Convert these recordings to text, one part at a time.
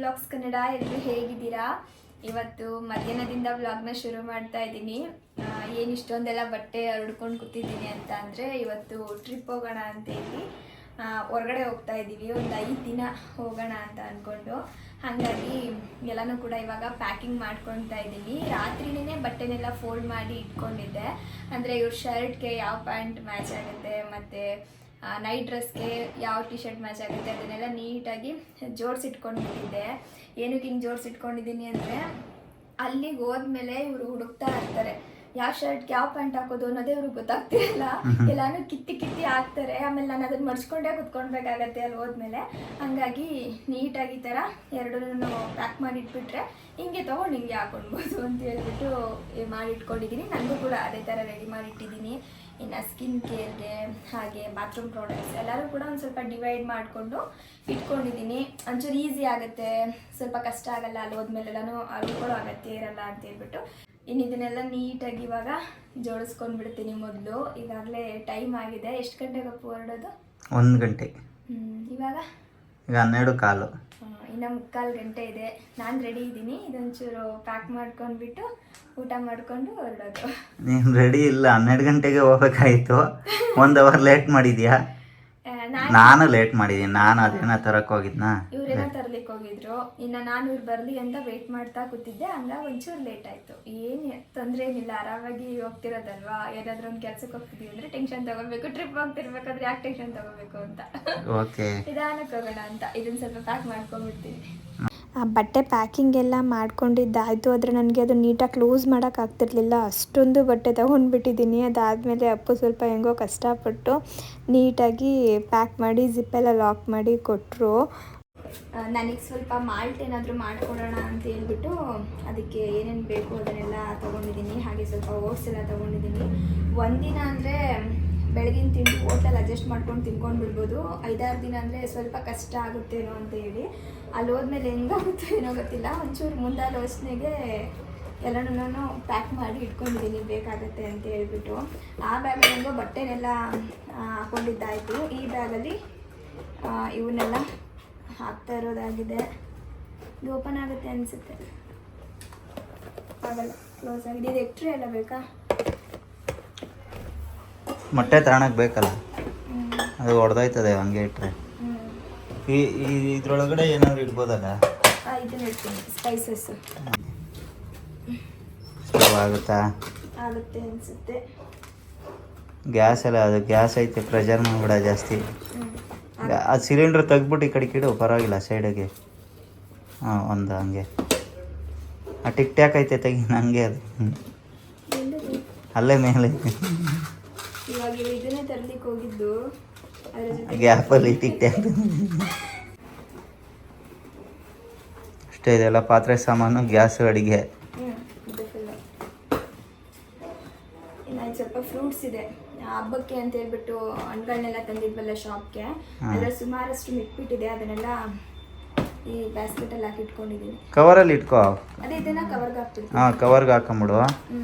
Vlogs Kannada. ಎಲ್ಲರೂ ಹೇಗಿದ್ದೀರಾ? ಇವತ್ತು ಮಧ್ಯಾಹ್ನದಿಂದ ವ್ಲಾಗ್ನ ಶುರು ಮಾಡ್ತಾ ಇದ್ದೀನಿ. ಏನು ಇಷ್ಟೊಂದೆಲ್ಲ ಬಟ್ಟೆ ಹರಡ್ಕೊಂಡು ಕೂತಿದ್ದೀನಿ ಅಂತ ಅಂದರೆ, ಇವತ್ತು ಟ್ರಿಪ್ ಹೋಗೋಣ ಅಂತೇಳಿ ಹೊರಗಡೆ ಹೋಗ್ತಾ ಇದ್ದೀವಿ. ಒಂದು 5 ದಿನ ಹೋಗೋಣ ಅಂತ ಅಂದ್ಕೊಂಡು, ಹಾಗಾಗಿ ಎಲ್ಲನೂ ಕೂಡ ಇವಾಗ ಪ್ಯಾಕಿಂಗ್ ಮಾಡ್ಕೊಳ್ತಾ ಇದ್ದೀನಿ. ರಾತ್ರಿನೇ ಬಟ್ಟೆನೆಲ್ಲ ಫೋಲ್ಡ್ ಮಾಡಿ ಇಟ್ಕೊಂಡಿದ್ದೆ. ಅಂದರೆ ಇವ್ರ ಶರ್ಟ್ಗೆ ಯಾವ ಪ್ಯಾಂಟ್ ಮ್ಯಾಚ್ ಆಗುತ್ತೆ ಮತ್ತು ನೈಟ್ ಡ್ರೆಸ್ಗೆ ಯಾವ ಟಿ ಶರ್ಟ್ ಮ್ಯಾಚ್ ಆಗುತ್ತೆ ಅದನ್ನೆಲ್ಲ ನೀಟಾಗಿ ಜೋಡಿಸಿಟ್ಕೊಂಡಿದ್ದೆ. ಏನಕ್ಕೆ ಹಿಂಗೆ ಜೋಡಿಸಿಟ್ಕೊಂಡಿದ್ದೀನಿ ಅಂದರೆ, ಅಲ್ಲಿಗೆ ಹೋದ್ಮೇಲೆ ಇವರು ಹುಡುಕ್ತಾ ಇರ್ತಾರೆ ಯಾವ ಶರ್ಟ್ಗೆ ಯಾವ ಪ್ಯಾಂಟ್ ಹಾಕೋದು ಅನ್ನೋದೇ ಇವ್ರಿಗೆ ಗೊತ್ತಾಗ್ತಿರಲ್ಲ. ಎಲ್ಲಾನು ಕಿತ್ತಿ ಹಾಕ್ತಾರೆ. ಆಮೇಲೆ ನಾನು ಅದನ್ನ ಮಡ್ಸ್ಕೊಂಡೇ ಕುತ್ಕೊಳ್ಬೇಕಾಗತ್ತೆ ಅಲ್ಲಿ ಹೋದ್ಮೇಲೆ. ಹಂಗಾಗಿ ನೀಟಾಗಿ ಈ ಥರ ಎರಡನ್ನೂ ಪ್ಯಾಕ್ ಮಾಡಿ ಇಟ್ಬಿಟ್ರೆ ಹಿಂಗೆ ತೊಗೊಂಡು ಹಿಂಗೆ ಹಾಕೊಳ್ಬೋದು ಅಂತ ಹೇಳ್ಬಿಟ್ಟು ಮಾಡಿಟ್ಕೊಂಡಿದ್ದೀನಿ. ನನಗೂ ಕೂಡ ಅದೇ ಥರ ರೆಡಿ ಮಾಡಿಟ್ಟಿದ್ದೀನಿ. ಇನ್ನು ಸ್ಕಿನ್ ಕೇರ್ಗೆ ಹಾಗೆ ಬಾತ್ರೂಮ್ ಪ್ರಾಡಕ್ಟ್ಸ್ ಎಲ್ಲರೂ ಕೂಡ ಒಂದು ಸ್ವಲ್ಪ ಡಿವೈಡ್ ಮಾಡಿಕೊಂಡು ಇಟ್ಕೊಂಡಿದ್ದೀನಿ. ಒಂಚೂರು ಈಸಿ ಆಗುತ್ತೆ, ಸ್ವಲ್ಪ ಕಷ್ಟ ಆಗಲ್ಲ. ಅಲ್ಲಿ ಹೋದ್ಮೇಲೆಲ್ಲನೂ ಅಳ್ಕೊಳ್ಳೋ ಅಗತ್ಯ ಇರಲ್ಲ ಅಂತ ಹೇಳ್ಬಿಟ್ಟು ಇನ್ನು ಇದನ್ನೆಲ್ಲ ನೀಟಾಗಿ ಇವಾಗ ಜೋಡಿಸ್ಕೊಂಡ್ಬಿಡ್ತೀನಿ. ಮೊದಲು ಈಗಾಗಲೇ ಟೈಮ್ ಆಗಿದೆ. ಎಷ್ಟು ಗಂಟೆಗೆ ಅಪ್ಪು ಹೊರಡೋದು? 1 ಗಂಟೆ. ಇವಾಗ 12:15. ಇನ್ನು 3/4 ಗಂಟೆ ಇದೆ. ನಾನು ರೆಡಿ ಇದ್ದೀನಿ. ಇದೊಂಚೂರು ಪ್ಯಾಕ್ ಮಾಡ್ಕೊಂಡ್ಬಿಟ್ಟು ಊಟ ಮಾಡಿಕೊಂಡು ಹೊರಡೋದು. ನೀನು ರೆಡಿ ಇಲ್ಲ, 12 ಗಂಟೆಗೆ ಹೋಗ್ಬೇಕಾಯ್ತು. 1 ಅವರ್ ಲೇಟ್ ಮಾಡಿದ್ಯಾ? ನಾನು ಲೇಟ್ ಮಾಡಿದ್ದೀನಿ. ನಾನು ಅದೇನ ತರಕ್ಕೆ ಹೋಗಿದ್ನಾ, ಇವ್ರೇನೋ ತರ್ಲಿಕ್ಕೆ ಹೋಗಿದ್ರು. ಇನ್ನು ನಾನು ಇವ್ರು ಬರಲಿ ಅಂತ ವೆಯ್ಟ್ ಮಾಡ್ತಾ ಕೂತಿದ್ದೆ. ಹಂಗಾಗಿ ಒಂಚೂರು ಲೇಟ್ ಆಯಿತು. ಏನು ತೊಂದರೆ ಏನಿಲ್ಲ, ಆರಾಮಾಗಿ ಹೋಗ್ತಿರೋದಲ್ವಾ. ಏನಾದರೂ ಒಂದು ಕೆಲ್ಸಕ್ಕೆ ಹೋಗ್ತಿದ್ದೀವಿ ಅಂದರೆ ಟೆನ್ಷನ್ ತಗೋಬೇಕು. ಟ್ರಿಪ್ ಹೋಗ್ತಿರ್ಬೇಕಾದ್ರೆ ಯಾಕೆ ಟೆನ್ಷನ್ ತಗೋಬೇಕು ಅಂತ ನಿಧಾನಕ್ಕೆ ಹೋಗೋಣ ಅಂತ ಇದನ್ನು ಸ್ವಲ್ಪ ಪ್ಯಾಕ್ ಮಾಡ್ಕೊಂಡ್ಬಿಡ್ತೀನಿ. ಬಟ್ಟೆ ಪ್ಯಾಕಿಂಗ್ ಎಲ್ಲ ಮಾಡ್ಕೊಂಡಿದ್ದಾಯಿತು. ಆದರೆ ನನಗೆ ಅದು ನೀಟಾಗಿ ಕ್ಲೋಸ್ ಮಾಡೋಕ್ಕಾಗ್ತಿರ್ಲಿಲ್ಲ. ಅಷ್ಟೊಂದು ಬಟ್ಟೆ ತೊಗೊಂಡ್ಬಿಟ್ಟಿದ್ದೀನಿ. ಅದಾದಮೇಲೆ ಅಪ್ಪು ಸ್ವಲ್ಪ ಹೆಂಗೋ ಕಷ್ಟಪಟ್ಟು ನೀಟಾಗಿ ಪ್ಯಾಕ್ ಮಾಡಿ ಜಿಪ್ಪೆಲ್ಲ ಲಾಕ್ ಮಾಡಿ ಕೊಟ್ಟರು. ನನಗೆ ಸ್ವಲ್ಪ ಮಾಲ್ಟ್ ಏನಾದರೂ ಮಾಡಿಕೊಡೋಣ ಅಂತ ಹೇಳ್ಬಿಟ್ಟು ಅದಕ್ಕೆ ಏನೇನು ಬೇಕು ಅದನ್ನೆಲ್ಲ ತೊಗೊಂಡಿದ್ದೀನಿ. ಹಾಗೆ ಸ್ವಲ್ಪ ಓಟ್ಸ್ ಎಲ್ಲ ತೊಗೊಂಡಿದ್ದೀನಿ. ಒಂದಿನ ಅಂದರೆ ಬೆಳಗಿನ ತಿಂಡಿ ಹೋಟೆಲ್ ಅಡ್ಜಸ್ಟ್ ಮಾಡ್ಕೊಂಡು ತಿನ್ಕೊಂಡು ಬಿಡ್ಬೋದು. 5-6 ದಿನ ಅಂದರೆ ಸ್ವಲ್ಪ ಕಷ್ಟ ಆಗುತ್ತೇನೋ ಅಂತ ಹೇಳಿ ಅಲ್ಲಿ ಹೋದ್ಮೇಲೆ ಹೆಂಗಾಗುತ್ತೋ ಏನೋ ಗೊತ್ತಿಲ್ಲ. ಒಂಚೂರು ಮುಂದಾಲೋಚನೆಗೆ ಎಲ್ಲನೂ ಪ್ಯಾಕ್ ಮಾಡಿ ಇಟ್ಕೊಂಡಿದ್ದೀನಿ ಬೇಕಾಗತ್ತೆ ಅಂತ ಹೇಳ್ಬಿಟ್ಟು. ಆ ಬ್ಯಾಗಲ್ಲಿ ಹೆಂಗೋ ಬಟ್ಟೆನೆಲ್ಲ ಹಾಕ್ಕೊಂಡಿದ್ದಾಯಿತು. ಈ ಬ್ಯಾಗಲ್ಲಿ ಇವನ್ನೆಲ್ಲ ಹಾಕ್ತಾ ಇರೋದಾಗಿದೆ. ಇದು ಓಪನ್ ಆಗುತ್ತೆ ಅನಿಸುತ್ತೆ. ಆಗಲ್ಲ, ಕ್ಲೋಸ್ ಆಗಿದೆ. ಇದು ಎಕ್ಟ್ರಿ ಎಲ್ಲ ಬೇಕಾ? ಮೊಟ್ಟೆ ತಗೊಳಕ್ ಬೇಕಲ್ಲ, ಅದು ಹೊಡೆದೋಯ್ತದೆ ಹಂಗೆ ಇಟ್ಟರೆ. ಇದ್ರೊಳಗಡೆ ಏನಾದ್ರು ಇಡ್ಬೋದಲ್ಲ? ಇದನ್ನ ಇಡ್ತೀನಿ, ಸ್ಪೈಸಸ್ ಆಗುತ್ತಾ? ಆಗುತ್ತೆ ಅನಿಸುತ್ತೆ. ಗ್ಯಾಸ್ ಎಲ್ಲ, ಅದು ಗ್ಯಾಸ್ ಐತೆ, ಪ್ರೆಷರ್ ಮಾಡ್ಬಿಡ ಜಾಸ್ತಿ. ಅದು ಸಿಲಿಂಡ್ರ್ ತೆಗ್ದ್ಬಿಟ್ಟು ಈ ಕಡೆ ಕಿಡು, ಪರವಾಗಿಲ್ಲ ಸೈಡಿಗೆ. ಹಾಂ, ಒಂದು ಹಂಗೆ ಆ ಟಿಕ್ ಟ್ಯಾಕ್ ಐತೆ ತೆಗಿ. ನನಗೆ ಅದು ಅಲ್ಲೇ ಮೇಲೆ ಇವಾಗ ಇದನ್ನೇ ತರ್ಲಿಕ್ಕೆ ಹೋಗಿದ್ದು. ಗ್ಯಾಪಲ್ಲಿ ಟಿಕ್ ಟ್ಯಾಕ್ ಅಷ್ಟೇ. ಇದೆಲ್ಲ ಪಾತ್ರೆ ಸಾಮಾನು, ಗ್ಯಾಸ್, ಅಡಿಗೆ. ಇನ್ನು ಸ್ವಲ್ಪ ಫ್ರೂಟ್ಸ್ ಇದೆ. ಹಬ್ಬಕ್ಕೆ ಅಂತ ಹೇಳ್ಬಿಟ್ಟು ಹಣ್ಣುಗಳನ್ನೆಲ್ಲ ತಂದಿದ್ವಲ್ಲ ಶಾಪ್ಗೆ, ಅದರ ಸುಮಾರಷ್ಟು ಮಿಕ್ಬಿಟ್ಟಿದೆ. ಅದನ್ನೆಲ್ಲ ಈ ಬ್ಯಾಸ್ಕೆಟಲ್ಲಿ ಹಾಕಿ ಇಟ್ಕೊಂಡಿದ್ದೀನಿ. ಕವರಲ್ಲಿ ಇಟ್ಕೋ. ಅದೇ ಇದನ್ನ ಕವರ್ಗೆ ಹಾಕ್ಬಿಡ್ತೀನಿ. ಹಾಂ, ಕವರ್ಗೆ ಹಾಕೊಂಬಿಡು.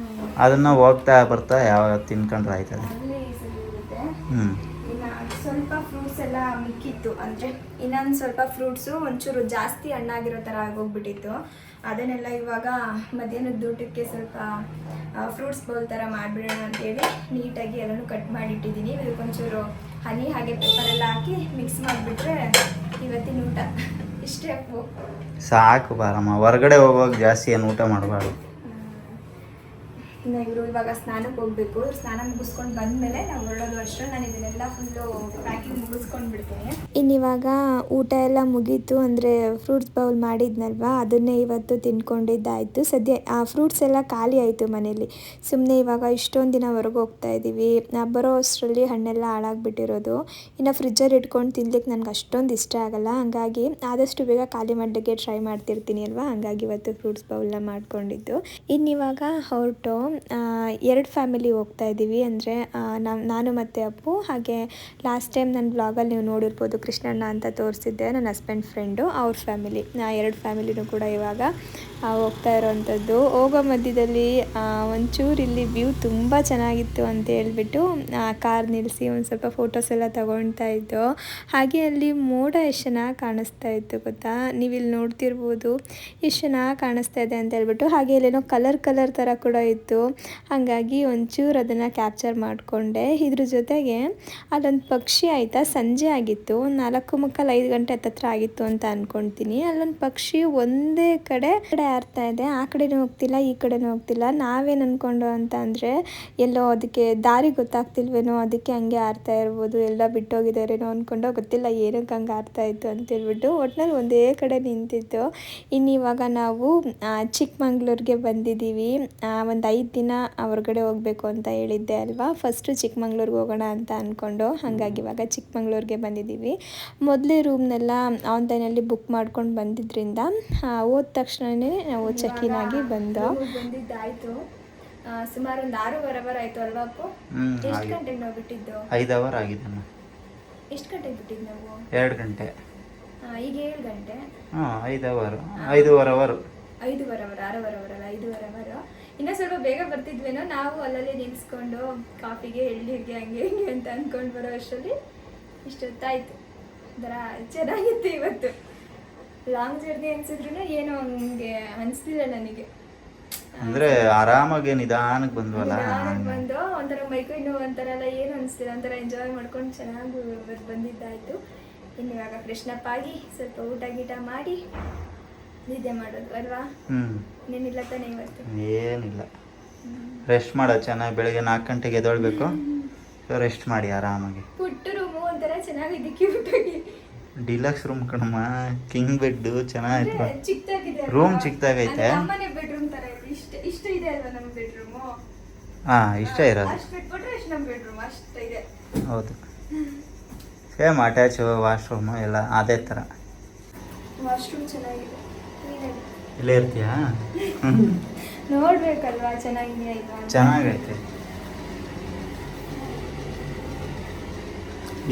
ಅದನ್ನು ಹೋಗ್ತಾ ಬರ್ತಾ ಯಾವಾಗ ತಿನ್ಕೊಂಡ್ರೆ ಆಯ್ತದೆ. ಅಲ್ಲಿ ಸರಿ ಇರುತ್ತೆ. ಇನ್ನು ಸ್ವಲ್ಪ ಫ್ರೂಟ್ಸ್ ಎಲ್ಲ ಮಿಕ್ಕಿತ್ತು. ಅಂದರೆ ಇನ್ನೊಂದು ಸ್ವಲ್ಪ ಫ್ರೂಟ್ಸು ಒಂಚೂರು ಜಾಸ್ತಿ ಹಣ್ಣಾಗಿರೋ ಥರ ಆಗೋಗ್ಬಿಟ್ಟಿತ್ತು. ಅದನ್ನೆಲ್ಲ ಇವಾಗ ಮಧ್ಯಾಹ್ನದ ಊಟಕ್ಕೆ ಸ್ವಲ್ಪ ಫ್ರೂಟ್ಸ್ ಬೌಲ್ ಥರ ಮಾಡಿಬಿಡೋಣ ಅಂತೇಳಿ ನೀಟಾಗಿ ಎಲ್ಲನೂ ಕಟ್ ಮಾಡಿಟ್ಟಿದ್ದೀನಿ. ಇದಕ್ಕೊಂಚೂರು ಹನಿ ಹಾಗೆ ಪೆಪ್ಪರೆಲ್ಲ ಹಾಕಿ ಮಿಕ್ಸ್ ಮಾಡಿಬಿಟ್ರೆ ಇವತ್ತಿನ ಊಟ ಇಷ್ಟೇ. ಅಪ್ಪು ಸಾಕು ಬಾರಮ್ಮ, ಹೊರಗಡೆ ಹೋಗುವಾಗ ಜಾಸ್ತಿ ಏನು ಊಟ ಮಾಡಬಾರ್ದು. ಇನ್ನು ಇವರು ಇವಾಗ ಸ್ನಾನಕ್ಕೆ ಹೋಗಬೇಕು. ಸ್ನಾನ ಮುಗಿಸ್ಕೊಂಡು ಬಂದಮೇಲೆ ನಾವು ಹೊರಡೋದು ಅಷ್ಟೇ. ನಾನು ಇದನ್ನೆಲ್ಲ ಫುಲ್ಲು ಪ್ಯಾಕಿಂಗ್ ಮುಗಿಸ್ಕೊಂಡು ಬಿಡ್ತೀನಿ. ಇನ್ನಿವಾಗ ಊಟ ಎಲ್ಲ ಮುಗೀತು. ಅಂದರೆ ಫ್ರೂಟ್ಸ್ ಬೌಲ್ ಮಾಡಿದ್ನಲ್ವ, ಅದನ್ನೇ ಇವತ್ತು ತಿನ್ಕೊಂಡಿದ್ದಾಯಿತು. ಸದ್ಯ ಆ ಫ್ರೂಟ್ಸ್ ಎಲ್ಲ ಖಾಲಿ ಆಯಿತು ಮನೇಲಿ. ಸುಮ್ಮನೆ ಇವಾಗ ಇಷ್ಟೊಂದು ದಿನ ಹೊರಗೆ ಹೋಗ್ತಾ ಇದ್ದೀವಿ. ಬರೋ ಅಷ್ಟರಲ್ಲಿ ಹಣ್ಣೆಲ್ಲ ಹಾಳಾಗ್ಬಿಟ್ಟಿರೋದು. ಇನ್ನು ಫ್ರಿಜ್ಜಲ್ಲಿ ಇಟ್ಕೊಂಡು ತಿನ್ಲಿಕ್ಕೆ ನನಗೆ ಅಷ್ಟೊಂದು ಇಷ್ಟ ಆಗಲ್ಲ. ಹಂಗಾಗಿ ಆದಷ್ಟು ಬೇಗ ಖಾಲಿ ಮಾಡೋಕ್ಕೆ ಟ್ರೈ ಮಾಡ್ತಿರ್ತೀನಿ ಅಲ್ವಾ. ಹಂಗಾಗಿ ಇವತ್ತು ಫ್ರೂಟ್ಸ್ ಬೌಲ್ನ ಮಾಡ್ಕೊಂಡಿದ್ದು. ಇನ್ನಿವಾಗ ಹೊರಟು ಎರಡು ಫ್ಯಾಮಿಲಿ ಹೋಗ್ತಾ ಇದ್ದೀವಿ. ಅಂದರೆ ನಾನು ಮತ್ತು ಅಪ್ಪು, ಹಾಗೆ ಲಾಸ್ಟ್ ಟೈಮ್ ನನ್ನ ಬ್ಲಾಗಲ್ಲಿ ನೀವು ನೋಡಿರ್ಬೋದು ಕೃಷ್ಣಣ್ಣ ಅಂತ ತೋರಿಸಿದ್ದೆ, ನನ್ನ ಹಸ್ಬೆಂಡ್ ಫ್ರೆಂಡು, ಅವ್ರ ಫ್ಯಾಮಿಲಿ. ಎರಡು ಫ್ಯಾಮಿಲಿನೂ ಕೂಡ ಇವಾಗ ಹೋಗ್ತಾ ಇರೋವಂಥದ್ದು. ಹೋಗೋ ಮಧ್ಯದಲ್ಲಿ ಒಂಚೂರು ಇಲ್ಲಿ ವ್ಯೂ ತುಂಬ ಚೆನ್ನಾಗಿತ್ತು ಅಂತ ಹೇಳ್ಬಿಟ್ಟು ಕಾರ್ ನಿಲ್ಲಿಸಿ ಒಂದು ಸ್ವಲ್ಪ ಫೋಟೋಸ್ ಎಲ್ಲ ತಗೊಳ್ತಾ ಇದ್ದು. ಹಾಗೆ ಅಲ್ಲಿ ಮೋಡ ಎಷ್ಟು ಚೆನ್ನಾಗಿ ಕಾಣಿಸ್ತಾ ಇತ್ತು ಗೊತ್ತಾ, ನೀವಿಲ್ಲಿ ನೋಡ್ತಿರ್ಬೋದು ಎಷ್ಟು ಚೆನ್ನಾಗಿ ಕಾಣಿಸ್ತಾ ಇದೆ ಅಂತ ಹೇಳ್ಬಿಟ್ಟು. ಹಾಗೆ ಇಲ್ಲೇನೋ ಕಲರ್ ಥರ ಕೂಡ ಇತ್ತು, ಹಾಗಾಗಿ ಒಂಚೂರು ಅದನ್ನು ಕ್ಯಾಪ್ಚರ್ ಮಾಡಿಕೊಂಡೆ. ಇದ್ರ ಜೊತೆಗೆ ಅಲ್ಲೊಂದು ಪಕ್ಷಿ ಆಯಿತಾ, ಸಂಜೆ ಆಗಿತ್ತು, 4:45 5 ಗಂಟೆ ಹತ್ತತ್ರ ಆಗಿತ್ತು ಅಂತ ಅಂದ್ಕೊಳ್ತೀನಿ. ಅಲ್ಲೊಂದು ಪಕ್ಷಿ ಒಂದೇ ಕಡೆ ಆಡ್ತಾ ಇದೆ, ಆ ಕಡೆನೂ ಹೋಗ್ತಿಲ್ಲ ಈ ಕಡೆನೂ ಹೋಗ್ತಿಲ್ಲ. ನಾವೇನು ಅಂದ್ಕೊಂಡು ಅಂತ ಅಂದರೆ ಎಲ್ಲೋ ಅದಕ್ಕೆ ದಾರಿ ಗೊತ್ತಾಗ್ತಿಲ್ವೇನೋ, ಅದಕ್ಕೆ ಹಂಗೆ ಆಡ್ತಾ ಇರ್ಬೋದು, ಎಲ್ಲ ಬಿಟ್ಟೋಗಿದ್ದಾರೇನೋ ಅಂದ್ಕೊಂಡು, ಗೊತ್ತಿಲ್ಲ ಏನಕ್ಕೆ ಹಂಗೆ ಆಡ್ತಾ ಇತ್ತು ಅಂತೇಳ್ಬಿಟ್ಟು. ಒಟ್ಟಿನಲ್ಲಿ ಒಂದೇ ಕಡೆ ನಿಂತಿತ್ತು. ಇನ್ನು ಇವಾಗ ನಾವು ಚಿಕ್ಕಮಂಗ್ಳೂರಿಗೆ ಬಂದಿದ್ದೀವಿ. ಒಂದು 5 ದಿನ ಹೊರಗಡೆ ಹೋಗಬೇಕು ಅಂತ ಹೇಳಿದ್ದೆ ಅಲ್ವಾ, ಫಸ್ಟು ಚಿಕ್ಕಮಂಗ್ಳೂರಿಗೆ ಹೋಗೋಣ ಅಂತ ಅಂದ್ಕೊಂಡು, ಹಾಗಾಗಿ ಇವಾಗ ಚಿಕ್ಕಮಂಗ್ಳೂರಿಗೆ ಬಂದಿದ್ದೀವಿ. ಮೊದಲೇ ರೂಮ್ನೆಲ್ಲ ಆನ್ಲೈನಲ್ಲಿ ಬುಕ್ ಮಾಡ್ಕೊಂಡು ಬಂದಿದ್ದರಿಂದ ಹೋದ ತಕ್ಷಣವೇ ನಾವು ಚೆಕ್-ಇನ್ ಆಗಿ ಬಂದಿದ್ದಾಯಿತು. ಸುಮಾರು ಒಂದು 6 ಅವರ್ ಆಯಿತು ಅಲ್ವಾ ಅಪ್ಪು? ಎಷ್ಟು ಗಂಟೆಗೆ ನಾವು ಬಿಟ್ಟಿದ್ದು? 5 ಅವರ್ ಆಗಿದೆ. ಎಷ್ಟು ಗಂಟೆಗೆ ಬಿಟ್ಟಿದ್ದು ನಾವು? 2 ಗಂಟೆ. ಈಗ 7 ಗಂಟೆ. 5 ಅವರ್, 5.5 ಅವರ್. 5.5 ಅವರ್, 6 ಅವರ್ ಅಲ್ಲ, 5.5 ಅವರ್. ಇನ್ನೂ ಸ್ವಲ್ಪ ಬೇಗ ಬರ್ತಿದ್ವೇನೋ, ನಾವು ಅಲ್ಲಲ್ಲಿ ನಿಲ್ಸ್ಕೊಂಡು ಕಾಫಿಗೆ ಎಳ್ನೀರಿಗೆ ಹಂಗೆ ಹಿಂಗೆ ಅಂತ ಅಂದ್ಕೊಂಡು ಬರೋ ಅಷ್ಟರಲ್ಲಿ ಇಷ್ಟೊತ್ತಾಯಿತು. ಒಂಥರ ಚೆನ್ನಾಗಿತ್ತು ಇವತ್ತು. ಲಾಂಗ್ ಜರ್ನಿ ಅನ್ಸಿದ್ರು ಏನೋ ಹಂಗೆ ಅನಿಸ್ಲಿಲ್ಲ ನನಗೆ. ಅಂದರೆ ಆರಾಮಾಗಿ ನಿಧಾನಕ್ಕೆ ಬಂದ್ವಲ್ಲ, ಬಂದು ಒಂಥರ ಮೈಕೈ ನೋವು ಒಂಥರ ಎಲ್ಲ ಏನು ಅನಿಸ್ತಿಲ್ಲ, ಒಂಥರ ಎಂಜಾಯ್ ಮಾಡ್ಕೊಂಡು ಚೆನ್ನಾಗಿ ಬಂದಿದ್ದಾಯಿತು. ಇನ್ನು ಇವಾಗ ಫ್ರೆಶ್ನಪ್ ಆಗಿ ಸ್ವಲ್ಪ ಊಟ ಗೀಟ ಮಾಡಿ ನಿದ್ದೆ ಮಾಡೋದು ಅಲ್ವಾ? ಇನ್ನೇನಿಲ್ಲ ತಾನೇ ಇವತ್ತು? ಏನಿಲ್ಲ, ರೆಸ್ಟ್ ಮಾಡೋದು ಚೆನ್ನಾಗಿ. ಬೆಳಗ್ಗೆ 4 ಗಂಟೆಗೆ ಎದ್ದೇಳಬೇಕು, ರೆಸ್ಟ್ ಮಾಡಿ ಆರಾಮಾಗಿ. ಪುಟ್ಟ ರೂಮು ಒಂಥರ ಚೆನ್ನಾಗಿದೆ, ಕ್ಯೂಟ್ ಆಗಿ. ಡಿಲಕ್ಸ್ ರೂಮ್ ಕಣಮ್ಮ, ಕಿಂಗ್ ಬೆಡ್ ಚೆನ್ನಾಗಿತ್ತು. ಚಿಕ್ಕದಾಗಿದೆ ರೂಮ್ ಚಿಕ್ಕದಾಗೈತೆ. ನಮ್ಮನೆ ಬೆಡ್ರೂಮ್ ತರ ಇದೆ. ಇಷ್ಟ ಇದೆ ಅಲ್ವಾ ನಮ್ಮ ಬೆಡ್ರೂಮು? ಇಷ್ಟ ಇರೋದು. ಅಷ್ಟು ಬಿಟ್ಬಿಟ್ರೆ ಇಷ್ಟು ನಮ್ಮ ಬೆಡ್ರೂಮ್ ಅಷ್ಟ ಇದೆ. ಹೌದು, ಸೇಮ್ ಅಟ್ಯಾಚ್ ವಾಶ್ರೂಮು ಎಲ್ಲ ಅದೇ ಥರ. ವಾಶ್ರೂಮ್ ಚೆನ್ನಾಗಿದೆ. ಇಲ್ಲೇ ಇರ್ತೀಯಾ? ನೋಡ್ಬೇಕಲ್ವಾ ಚೆನ್ನಾಗಿದೆಯಾ ಇಲ್ವಾ? ಚೆನ್ನಾಗೈತೆ.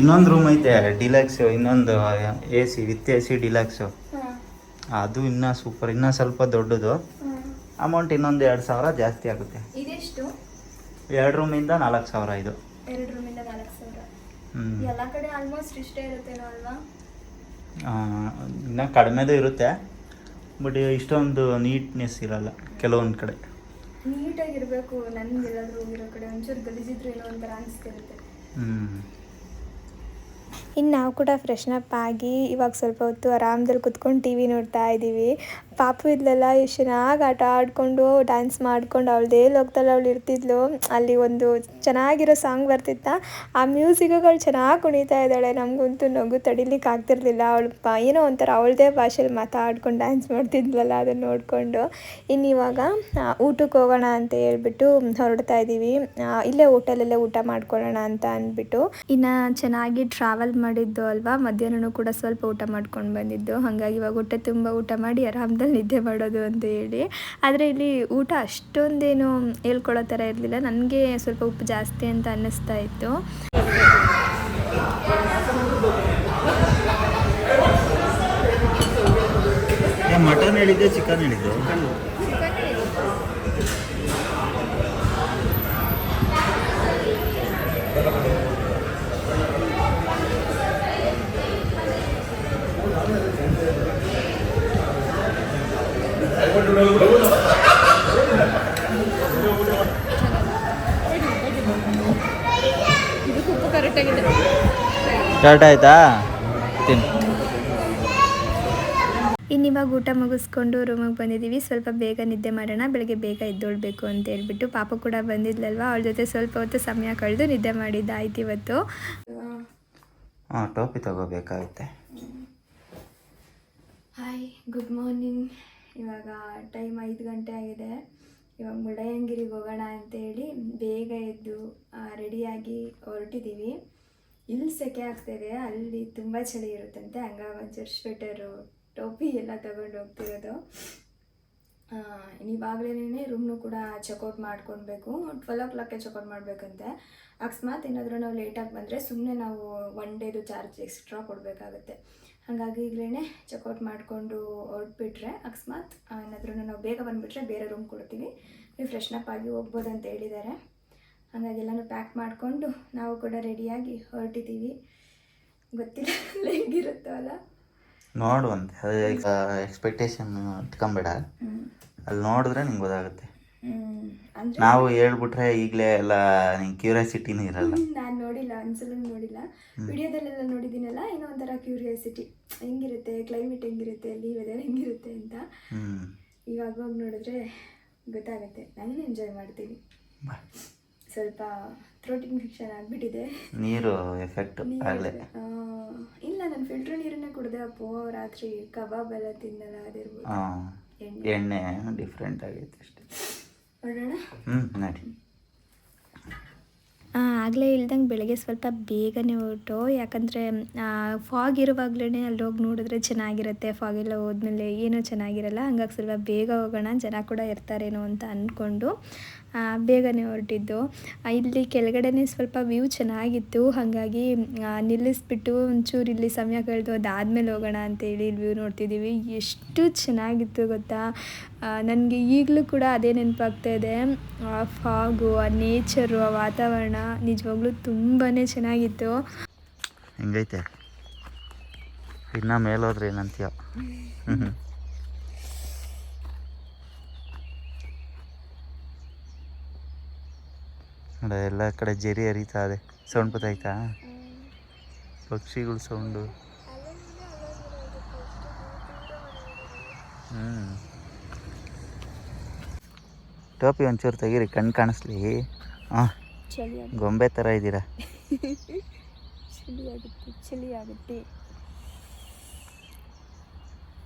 ಇನ್ನೊಂದು ರೂಮ್ ಐತೆ ಡಿಲಕ್ಸು, ಇನ್ನೊಂದು AC ವಿತ್ AC ಡಿಲಕ್ಸು, ಅದು ಇನ್ನೂ ಸೂಪರ್, ಇನ್ನೂ ಸ್ವಲ್ಪ ದೊಡ್ಡದು. ಅಮೌಂಟ್ ಇನ್ನೊಂದು 2,000 ಜಾಸ್ತಿ ಆಗುತ್ತೆ. ಇದೆಷ್ಟು? 2 ರೂಮಿಂದ 4,000 ಇದು. 2 ರೂಮಿಂದ 4,000. ಎಲ್ಲ ಕಡೆ ಆಲ್ಮೋಸ್ಟ್ ಇಷ್ಟೇ ಇರುತ್ತೇನೋ ಅಲ್ವಾ? ಇನ್ನು ಕಡಿಮೆದು ಇರುತ್ತೆ, ಬಟ್ ಇಷ್ಟೊಂದು ನೀಟ್ನೆಸ್ ಇರಲ್ಲ ಕೆಲವೊಂದು ಕಡೆ. ನೀಟಾಗಿರಬೇಕು. ನನಗೆ ಎಲ್ಲಾದರೂ ಹೋಗಿರೋ ಕಡೆ ಒಂಚೂರು ಗಲೀಜಿದ್ರು ಏನೋ ಒಂಥರ ಅನಿಸ್ತಿರುತ್ತೆ. ಇನ್ನು ನಾವು ಕೂಡ ಫ್ರೆಶ್ನಪ್ ಆಗಿ ಇವಾಗ ಸ್ವಲ್ಪ ಹೊತ್ತು ಆರಾಮದಲ್ಲಿ ಕುತ್ಕೊಂಡು TV ನೋಡ್ತಾ ಇದ್ದೀವಿ. ಪಾಪು ಇದ್ಲೆಲ್ಲ ಎಷ್ಟು ಚೆನ್ನಾಗಿ ಆಟ ಆಡಿಕೊಂಡು ಡ್ಯಾನ್ಸ್ ಮಾಡ್ಕೊಂಡು ಅವಳದೇ ಲೋಕದಲ್ಲಿ ಅವಳು ಇರ್ತಿದ್ಲು. ಅಲ್ಲಿ ಒಂದು ಚೆನ್ನಾಗಿರೋ ಸಾಂಗ್ ಬರ್ತಿತ್ತ, ಆ ಮ್ಯೂಸಿಕ್ಗಳು ಚೆನ್ನಾಗಿ ಕುಣಿತಾ ಇದ್ದಾಳೆ. ನಮಗಂತೂ ನಗು ತಡಿಲಿಕ್ಕೆ ಆಗ್ತಿರ್ಲಿಲ್ಲ. ಅವಳು ಏನೋ ಒಂಥರ ಅವಳದೇ ಭಾಷೆಯಲ್ಲಿ ಮಾತಾಡ್ಕೊಂಡು ಡ್ಯಾನ್ಸ್ ಮಾಡ್ತಿದ್ಲಲ್ಲ, ಅದನ್ನು ನೋಡಿಕೊಂಡು. ಇನ್ನು ಇವಾಗ ಊಟಕ್ಕೆ ಹೋಗೋಣ ಅಂತ ಹೇಳ್ಬಿಟ್ಟು ಹೊರಡ್ತಾ ಇದ್ದೀವಿ. ಇಲ್ಲೇ ಹೋಟೆಲಲ್ಲೇ ಊಟ ಮಾಡ್ಕೊಳ್ಳೋಣ ಅಂತ ಅಂದ್ಬಿಟ್ಟು. ಇನ್ನು ಚೆನ್ನಾಗಿ ಟ್ರಾವೆಲ್ ಮಾಡಿದ್ದು ಅಲ್ವಾ, ಮಧ್ಯಾಹ್ನ ಕೂಡ ಸ್ವಲ್ಪ ಊಟ ಮಾಡ್ಕೊಂಡು ಬಂದಿದ್ದು, ಹಾಗಾಗಿ ಇವಾಗ ಹೊಟ್ಟೆ ತುಂಬ ಊಟ ಮಾಡಿ ಆರಾಮದಲ್ಲಿ ನಿದ್ದೆ ಮಾಡೋದು ಅಂತ ಹೇಳಿ. ಆದರೆ ಇಲ್ಲಿ ಊಟ ಅಷ್ಟೊಂದೇನು ಹೇಳ್ಕೊಳ್ಳೋ ಥರ ಇರಲಿಲ್ಲ, ನನಗೆ ಸ್ವಲ್ಪ ಉಪ್ಪು ಜಾಸ್ತಿ ಅಂತ ಅನ್ನಿಸ್ತಾ ಇತ್ತು. ಮಟನ್ ಹೇಳಿದ್ದೆ, ಚಿಕನ್ ಹೇಳಿದ್ದೆ? ಉಪ್ಪು ಕರೆಕ್ಟಾಗಿದೆ. ಸ್ಟಾರ್ಟ್ ಆಯ್ತಾ? ತಿನ್ನು. ಇನ್ನಿವಾಗ ಊಟ ಮುಗಿಸ್ಕೊಂಡು ರೂಮಿಗೆ ಬಂದಿದ್ದೀವಿ. ಸ್ವಲ್ಪ ಬೇಗ ನಿದ್ದೆ ಮಾಡೋಣ, ಬೆಳಗ್ಗೆ ಬೇಗ ಎದ್ದೊಳ್ಬೇಕು ಅಂತ ಹೇಳ್ಬಿಟ್ಟು. ಪಾಪ ಕೂಡ ಬಂದಿದ್ಲಲ್ವ, ಅವಳ ಜೊತೆ ಸ್ವಲ್ಪ ಹೊತ್ತು ಸಮಯ ಕಳೆದು ನಿದ್ದೆ ಮಾಡಿದ್ದಾಯ್ತು ಇವತ್ತು. ಟೋಪಿ ತಗೋಬೇಕಾಗುತ್ತೆ. Hi, good morning. ಇವಾಗ ಟೈಮ್ 5 ಗಂಟೆ ಆಗಿದೆ. ಇವಾಗ ಮುಳ್ಳಯ್ಯನಗಿರಿಗೆ ಹೋಗೋಣ ಅಂತೇಳಿ ಬೇಗ ಎದ್ದು ರೆಡಿಯಾಗಿ ಹೊರಟಿದ್ದೀವಿ. ಇಲ್ಲಿ ಸೆಕೆ ಆಗ್ತಾಯಿದೆ, ಅಲ್ಲಿ ತುಂಬ ಚಳಿ ಇರುತ್ತಂತೆ, ಹಂಗಾಗಿ ಒಂಚೂರು ಸ್ವೆಟರು ಟೋಪಿ ಎಲ್ಲ ತಗೊಂಡು ಹೋಗ್ತಿರೋದು. ಇವಾಗಲೇ ರೂಮ್ನು ಕೂಡ ಚೆಕ್ಔಟ್ ಮಾಡ್ಕೊಳ್ಬೇಕು. 12 o'clockಗೆ ಚೆಕ್ಔಟ್ ಮಾಡಬೇಕಂತೆ. ಅಕಸ್ಮಾತ್ ಏನಾದರೂ ನಾವು ಲೇಟಾಗಿ ಬಂದರೆ ಸುಮ್ಮನೆ ನಾವು 1 ಡೇದು ಚಾರ್ಜ್ ಎಕ್ಸ್ಟ್ರಾ ಕೊಡಬೇಕಾಗುತ್ತೆ. ಹಾಗಾಗಿ ಈಗಲೇ ಚೆಕ್ಔಟ್ ಮಾಡಿಕೊಂಡು ಹೊರಟ್ಬಿಟ್ರೆ, ಅಕಸ್ಮಾತ್ ಏನಾದರೂ ನಾವು ಬೇಗ ಬಂದುಬಿಟ್ರೆ ಬೇರೆ ರೂಮ್ ಕೊಡ್ತೀವಿ, ನೀವು ಫ್ರೆಶ್ನಪ್ ಆಗಿ ಹೋಗ್ಬೋದು ಅಂತ ಹೇಳಿದ್ದಾರೆ. ಹಾಗಾಗಿ ಎಲ್ಲನೂ ಪ್ಯಾಕ್ ಮಾಡಿಕೊಂಡು ನಾವು ಕೂಡ ರೆಡಿಯಾಗಿ ಹೊರಟಿದ್ದೀವಿ. ಗೊತ್ತಿಲ್ಲ ಹೆಂಗಿರುತ್ತೋ ಅಲ್ಲ, ನೋಡುವಂತೆ. ಅದು ಎಕ್ಸ್ಪೆಕ್ಟೇಷನ್ ಇಟ್ಕೊಂಬೇಡ, ಅಲ್ಲಿ ನೋಡಿದ್ರೆ ನಿಂಗೆ ಗೊತ್ತಾಗುತ್ತೆ. ಅಂದರೆ ನಾವು ಹೇಳ್ಬಿಟ್ರೆ ಈಗಲೇ ಎಲ್ಲ ನಿಂಗೆ ಕ್ಯೂರಿಯಾಸಿಟಿನೂ ಇರಲ್ಲ. ನಾನು ನೋಡಿಲ್ಲ, ಒಂದ್ಸಲ ನೋಡಿಲ್ಲ, ವಿಡಿಯೋದಲ್ಲೆಲ್ಲ ನೋಡಿದ್ದೀನಲ್ಲ, ಇನ್ನೂ ಒಂಥರ ಕ್ಯೂರಿಯಾಸಿಟಿ, ಹೆಂಗಿರುತ್ತೆ ಕ್ಲೈಮೇಟ್, ಹೆಂಗಿರುತ್ತೆ ಅಲ್ಲಿ ವೆದರ್ ಹೆಂಗಿರುತ್ತೆ ಅಂತ. ಇವಾಗ ಹೋಗಿ ನೋಡಿದ್ರೆ ಗೊತ್ತಾಗುತ್ತೆ. ನಾನು ಎಂಜಾಯ್ ಮಾಡ್ತೀನಿ. ಸ್ವಲ್ಪ ಥ್ರೋಟ್ ಇನ್ಫೆಕ್ಷನ್ ಆಗಿಬಿಟ್ಟಿದೆ, ನೀರು ಎಫೆಕ್ಟ್ ಆಗಲೇ. ಇಲ್ಲ, ನಾನು ಫಿಲ್ಟರ್ ನೀರನ್ನೇ ಕುಡ್ದೆ. ಅಪ್ಪೋ, ರಾತ್ರಿ ಕಬಾಬ್ ಎಲ್ಲ ತಿನ್ನಲ್ಲ, ಅದಿರ್ಬೋದು. ಎಣ್ಣೆ ಡಿಫ್ರೆಂಟ್ ಆಗೈತೆ ಅಷ್ಟೇ. ನೋಡೋಣ. ನಡಿ. ಆಗಲೇ ಇಲ್ದಂಗೆ ಬೆಳಗ್ಗೆ ಸ್ವಲ್ಪ ಬೇಗನೆ ಹೊರಟು, ಯಾಕಂದರೆ ಫಾಗ್ ಇರುವಾಗಲೇ ಅಲ್ಲಿ ಹೋಗಿ ನೋಡಿದ್ರೆ ಚೆನ್ನಾಗಿರುತ್ತೆ. ಫಾಗ್ ಎಲ್ಲ ಹೋದ್ಮೇಲೆ ಏನೂ ಚೆನ್ನಾಗಿರಲ್ಲ. ಹಂಗಾಗಿ ಸ್ವಲ್ಪ ಬೇಗ ಹೋಗೋಣ, ಜನ ಕೂಡ ಇರ್ತಾರೇನೋ ಅಂತ ಅಂದ್ಕೊಂಡು ಬೇಗನೆ ಹೊರಟಿದ್ದು. ಇಲ್ಲಿ ಕೆಳಗಡೆನೇ ಸ್ವಲ್ಪ ವ್ಯೂ ಚೆನ್ನಾಗಿತ್ತು, ಹಾಗಾಗಿ ನಿಲ್ಲಿಸ್ಬಿಟ್ಟು ಒಂಚೂರು ಇಲ್ಲಿ ಸಮಯ ಕಳೆದು ಅದಾದಮೇಲೆ ಹೋಗೋಣ ಅಂತೇಳಿ ವ್ಯೂ ನೋಡ್ತಿದ್ದೀವಿ. ಎಷ್ಟು ಚೆನ್ನಾಗಿತ್ತು ಗೊತ್ತಾ, ನನಗೆ ಈಗಲೂ ಕೂಡ ಅದೇ ನೆನಪಾಗ್ತಾ ಇದೆ. ಫಾಗು, ಆ ನೇಚರು, ಆ ವಾತಾವರಣ ನಿಜವಾಗ್ಲೂ ತುಂಬಾ ಚೆನ್ನಾಗಿತ್ತು. ಹೆಂಗೈತೆ ಇನ್ನು ಮೇಲೋದ್ರೆ ಏನಂತೀಯ? ನೋಡ, ಎಲ್ಲ ಕಡೆ ಜರಿ ಹರಿತಾ ಇದೆ. ಸೌಂಡ್ ಗೊತ್ತಾಯ್ತಾ? ಪಕ್ಷಿಗಳ ಸೌಂಡು. ಟೋಪಿ ಒಂಚೂರು ತೆಗೀರಿ, ಕಣ್ಣು ಕಾಣಿಸ್ಲಿ. ಹಾಂ, ಗೊಂಬೆ ಥರ ಇದ್ದೀರಾ. ಚಳಿ ಆಗುತ್ತೆ.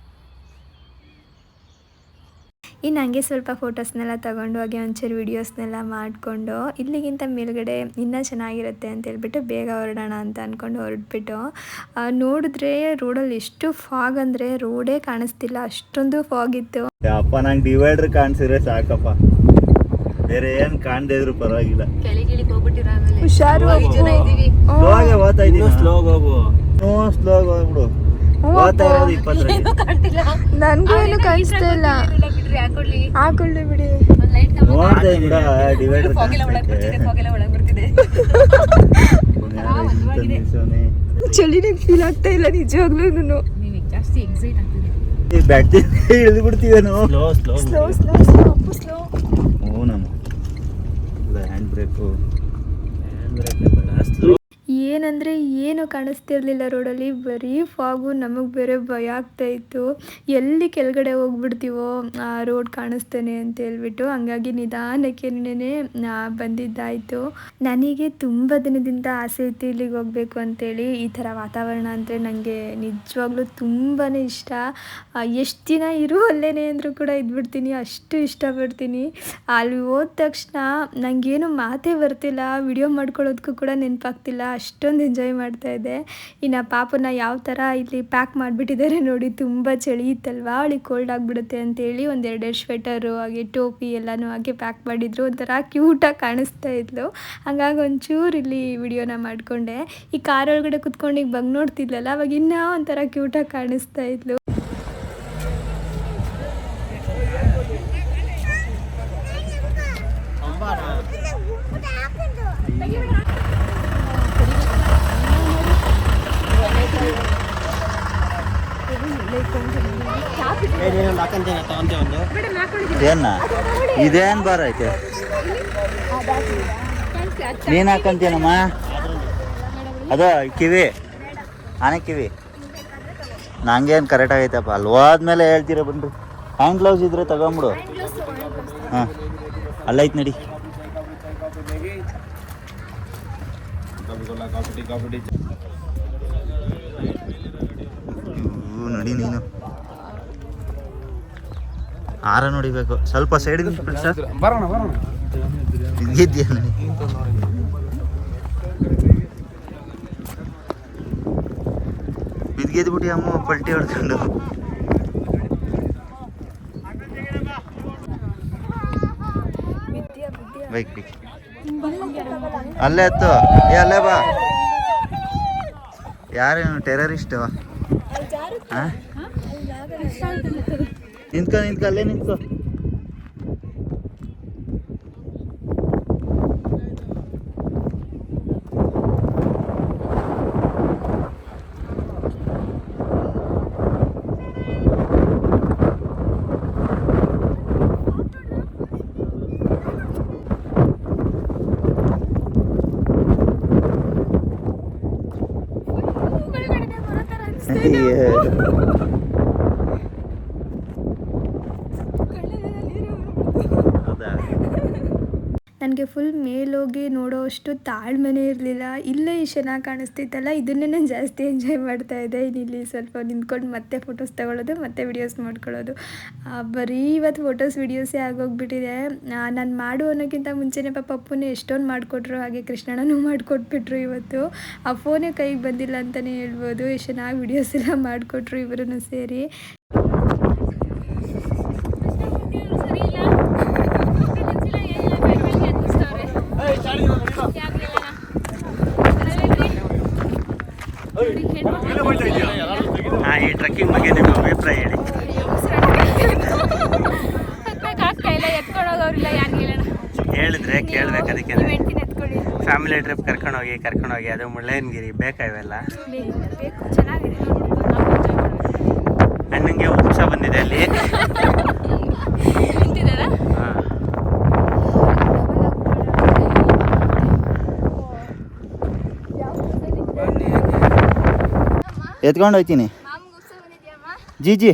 ಇನ್ನು ಹಂಗೆ ಸ್ವಲ್ಪ ಫೋಟೋಸ್ನೆಲ್ಲ ತೊಗೊಂಡು ಹಾಗೆ ಒಂಚೂರು ವೀಡಿಯೋಸ್ನೆಲ್ಲ ಮಾಡಿಕೊಂಡು ಇಲ್ಲಿಗಿಂತ ಮೇಲ್ಗಡೆ ಇನ್ನೂ ಚೆನ್ನಾಗಿರುತ್ತೆ ಅಂತ ಹೇಳ್ಬಿಟ್ಟು ಬೇಗ ಹೊರಡೋಣ ಅಂತ ಅಂದ್ಕೊಂಡು ಹೊರಟ್ಬಿಟ್ಟು ನೋಡಿದ್ರೆ ರೋಡಲ್ಲಿ ಎಷ್ಟು ಫಾಗ್ ಅಂದರೆ ರೋಡೇ ಕಾಣಿಸ್ತಿಲ್ಲ, ಅಷ್ಟೊಂದು ಫಾಗ್ ಇತ್ತು. ಅಪ್ಪ, ನಂಗೆ ಡಿವೈಡರ್ ಕಾಣಿಸಿದ್ರೆ ಸಾಕಪ್ಪ, ಬೇರೆ ಏನು ಕಾಣದೇ ಇದ್ರು ಪರವಾಗಿಲ್ಲ. ಹುಷಾರು, ಸ್ಲೋಗೆ ಹೋಗ್ತಾ ಇದ್ದೀನಿ. ಸ್ಲೋಗ್ ಹೋಗು, ಸ್ಲೋಗ್ ಹೋಗ್ಬಿಡು. ಹೋಗ್ತಾ ಇರೋದು 20. ನನಗೂ ಏನು ಕಾಣಿಸ್ತಾ ಇಲ್ಲ. ಹಾಕೊಳ್ಳಿ ಬಿಡಿ. ನೋಡ್ದೆ ಬಿಡ, ಡಿವೈಡರ್ ಚಳಿನೇ ಫೀಲ್ ಆಗ್ತಾ ಇಲ್ಲ ನಿಜವಾಗ್ಲೂ. ಬ್ಯಾಟ್ರಿ ಇಳಿದು ಬಿಡ್ತೀವೇನೋ. ಓ ನಮ್ಮ ಹ್ಯಾಂಡ್ ಬ್ರೇಕು. ಏನಂದರೆ ಏನು ಕಾಣಿಸ್ತಿರ್ಲಿಲ್ಲ ರೋಡಲ್ಲಿ, ಬರೀ ಫಾಗು. ನಮಗೆ ಬೇರೆ ಭಯ ಆಗ್ತಾಯಿತ್ತು, ಎಲ್ಲಿ ಕೆಳಗಡೆ ಹೋಗ್ಬಿಡ್ತೀವೋ ಆ ರೋಡ್ ಕಾಣಿಸ್ತಾನೆ ಅಂತ ಹೇಳ್ಬಿಟ್ಟು. ಹಂಗಾಗಿ ನಿಧಾನಕ್ಕೆ ಬಂದಿದ್ದಾಯಿತು. ನನಗೆ ತುಂಬ ದಿನದಿಂದ ಆಸೆ ಇತ್ತು ಇಲ್ಲಿಗೆ ಹೋಗಬೇಕು ಅಂತೇಳಿ. ಈ ಥರ ವಾತಾವರಣ ಅಂದರೆ ನನಗೆ ನಿಜವಾಗ್ಲೂ ತುಂಬಾ ಇಷ್ಟ. ಎಷ್ಟು ದಿನ ಅಲ್ಲೇನೆ ಅಂದರೂ ಕೂಡ ಇದ್ಬಿಡ್ತೀನಿ, ಅಷ್ಟು ಇಷ್ಟಪಡ್ತೀನಿ. ಅಲ್ಲಿ ಹೋದ ತಕ್ಷಣ ನನಗೇನು ಮಾತೇ ಬರ್ತಿಲ್ಲ, ವಿಡಿಯೋ ಮಾಡ್ಕೊಳ್ಳೋದಕ್ಕೂ ಕೂಡ ನೆನಪಾಗ್ತಿಲ್ಲ, ಅಷ್ಟೊಂದು ಎಂಜಾಯ್ ಮಾಡ್ತಾಯಿದ್ದೆ. ಇನ್ನು ಪಾಪನ ಯಾವ ಥರ ಇಲ್ಲಿ ಪ್ಯಾಕ್ ಮಾಡಿಬಿಟ್ಟಿದ್ದಾರೆ ನೋಡಿ, ತುಂಬ ಚಳಿ ಇತ್ತಲ್ವ, ಅವಳಿಗೆ ಕೋಲ್ಡ್ ಆಗಿಬಿಡುತ್ತೆ ಅಂತೇಳಿ ಒಂದೆರಡು ಸ್ವೆಟರು ಹಾಗೆ ಟೋಪಿ ಎಲ್ಲನೂ ಹಾಗೆ ಪ್ಯಾಕ್ ಮಾಡಿದ್ರು. ಒಂಥರ ಕ್ಯೂಟಾಗಿ ಕಾಣಿಸ್ತಾ ಇದ್ಲು. ಹಾಗಾಗಿ ಒಂಚೂರು ಇಲ್ಲಿ ವಿಡಿಯೋನ ಮಾಡಿಕೊಂಡೆ. ಈ ಕಾರೊಳಗಡೆ ಕುತ್ಕೊಂಡು ಈಗ ಬಂದು ನೋಡ್ತಿದ್ಲಲ್ಲ, ಅವಾಗ ಇನ್ನೂ ಒಂಥರ ಕ್ಯೂಟಾಗಿ ಕಾಣಿಸ್ತಾ ಇದ್ಲು. ಏನ ಇದೇನ್ ಬಾರ ಐತೆ? ನೀನ್ ಹಾಕಂತೀನಮ್ಮ, ಅದ ಕಿವಿ ಆನೆ ಕಿವಿ. ನಂಗೇನು ಕರೆಕ್ಟ್ ಆಗೈತಪ್ಪ, ಅಲ್ಲಿ ಹೋದ್ಮೇಲೆ ಹೇಳ್ತೀರ ಬನ್ರಿ. ಹ್ಯಾಂಡ್ ಗ್ಲೌಸ್ ಇದ್ರೆ ತಗೊಂಬಿಡು. ಹಾಂ, ಅಲ್ಲೈತ್ ನಡಿ. ನಡಿ ನೀನು. ಆರ ನೋಡಿಬೇಕು, ಸ್ವಲ್ಪ ಸೈಡ್ ಇದ್ದಿದ್ಯಾ ನಡಿ. ಬಿದ್ದಿದ್ಬಿಟ್ಟು ಅಮ್ಮ ಪಲ್ಟಿ ಹೊಡ್ಕೊಂಡು. ಬೈಕ್ ಬೇಕು. ಅಲ್ಲೇ ಹತ್ತು, ಅಲ್ಲೇ ಬಾ. ಯಾರೇನು ಟೆರರಿಸ್ಟು? ಹಾಂ, ನಿಂತ್ಕೊ ಅಲ್ಲೇ ನಿಂತ್ಕೊ. ನನಗೆ ಫುಲ್ ಮೇಲೋಗಿ ನೋಡೋಷ್ಟು ತಾಳ್ಮೆನೇ ಇರಲಿಲ್ಲ. ಇಲ್ಲೇ ಇಷ್ಟು ಚೆನ್ನಾಗಿ ಕಾಣಿಸ್ತಿತ್ತಲ್ಲ, ಇದನ್ನೇ ನಾನು ಜಾಸ್ತಿ ಎಂಜಾಯ್ ಮಾಡ್ತಾಯಿದ್ದೆ. ಇಲ್ಲಿ ಸ್ವಲ್ಪ ನಿಂತ್ಕೊಂಡು ಮತ್ತೆ ಫೋಟೋಸ್ ತಗೊಳ್ಳೋದು, ಮತ್ತೆ ವಿಡಿಯೋಸ್ ಮಾಡ್ಕೊಳ್ಳೋದು. ಬರೀ ಇವತ್ತು ಫೋಟೋಸ್ ವಿಡಿಯೋಸೇ ಆಗೋಗ್ಬಿಟ್ಟಿದೆ. ನಾನು ಮಾಡು ಅನ್ನೋಕ್ಕಿಂತ ಮುಂಚೆನೇ ಪಪ್ಪನೇ ಎಷ್ಟೊಂದು ಮಾಡಿಕೊಟ್ರು, ಹಾಗೆ ಕೃಷ್ಣಣ್ಣನೂ ಮಾಡಿಕೊಟ್ಬಿಟ್ರು. ಇವತ್ತು ಆ ಫೋನೇ ಕೈಗೆ ಬಂದಿಲ್ಲ ಅಂತಲೇ ಹೇಳ್ಬೋದು. ಎಷ್ಟು ಚೆನ್ನಾಗಿ ವಿಡಿಯೋಸ್ ಎಲ್ಲ ಮಾಡಿಕೊಟ್ರು ಇಬ್ಬರೂ ಸೇರಿ. ಈ ಟ್ರಕ್ಕಿಂಗ್ ಬಗ್ಗೆ ನಿಮ್ಮ ಅಭಿಪ್ರಾಯ ಹೇಳಿ. ಹೇಳಿದ್ರೆ ಕೇಳ್ಬೇಕು. ಅದಕ್ಕೆ ಫ್ಯಾಮಿಲಿ ಟ್ರಿಪ್ ಕರ್ಕೊಂಡೋಗಿ ಅದು ಮುಳ್ಳಯ್ಯನಗಿರಿ ಬೇಕಾ ಇವೆಲ್ಲ? ಅಣ್ಣಂಗೆ ಉತ್ಸಾಹ ಬಂದಿದೆ ಅಲ್ಲಿ. ಎತ್ಕೊಂಡು ಹೋಗ್ತೀನಿ. G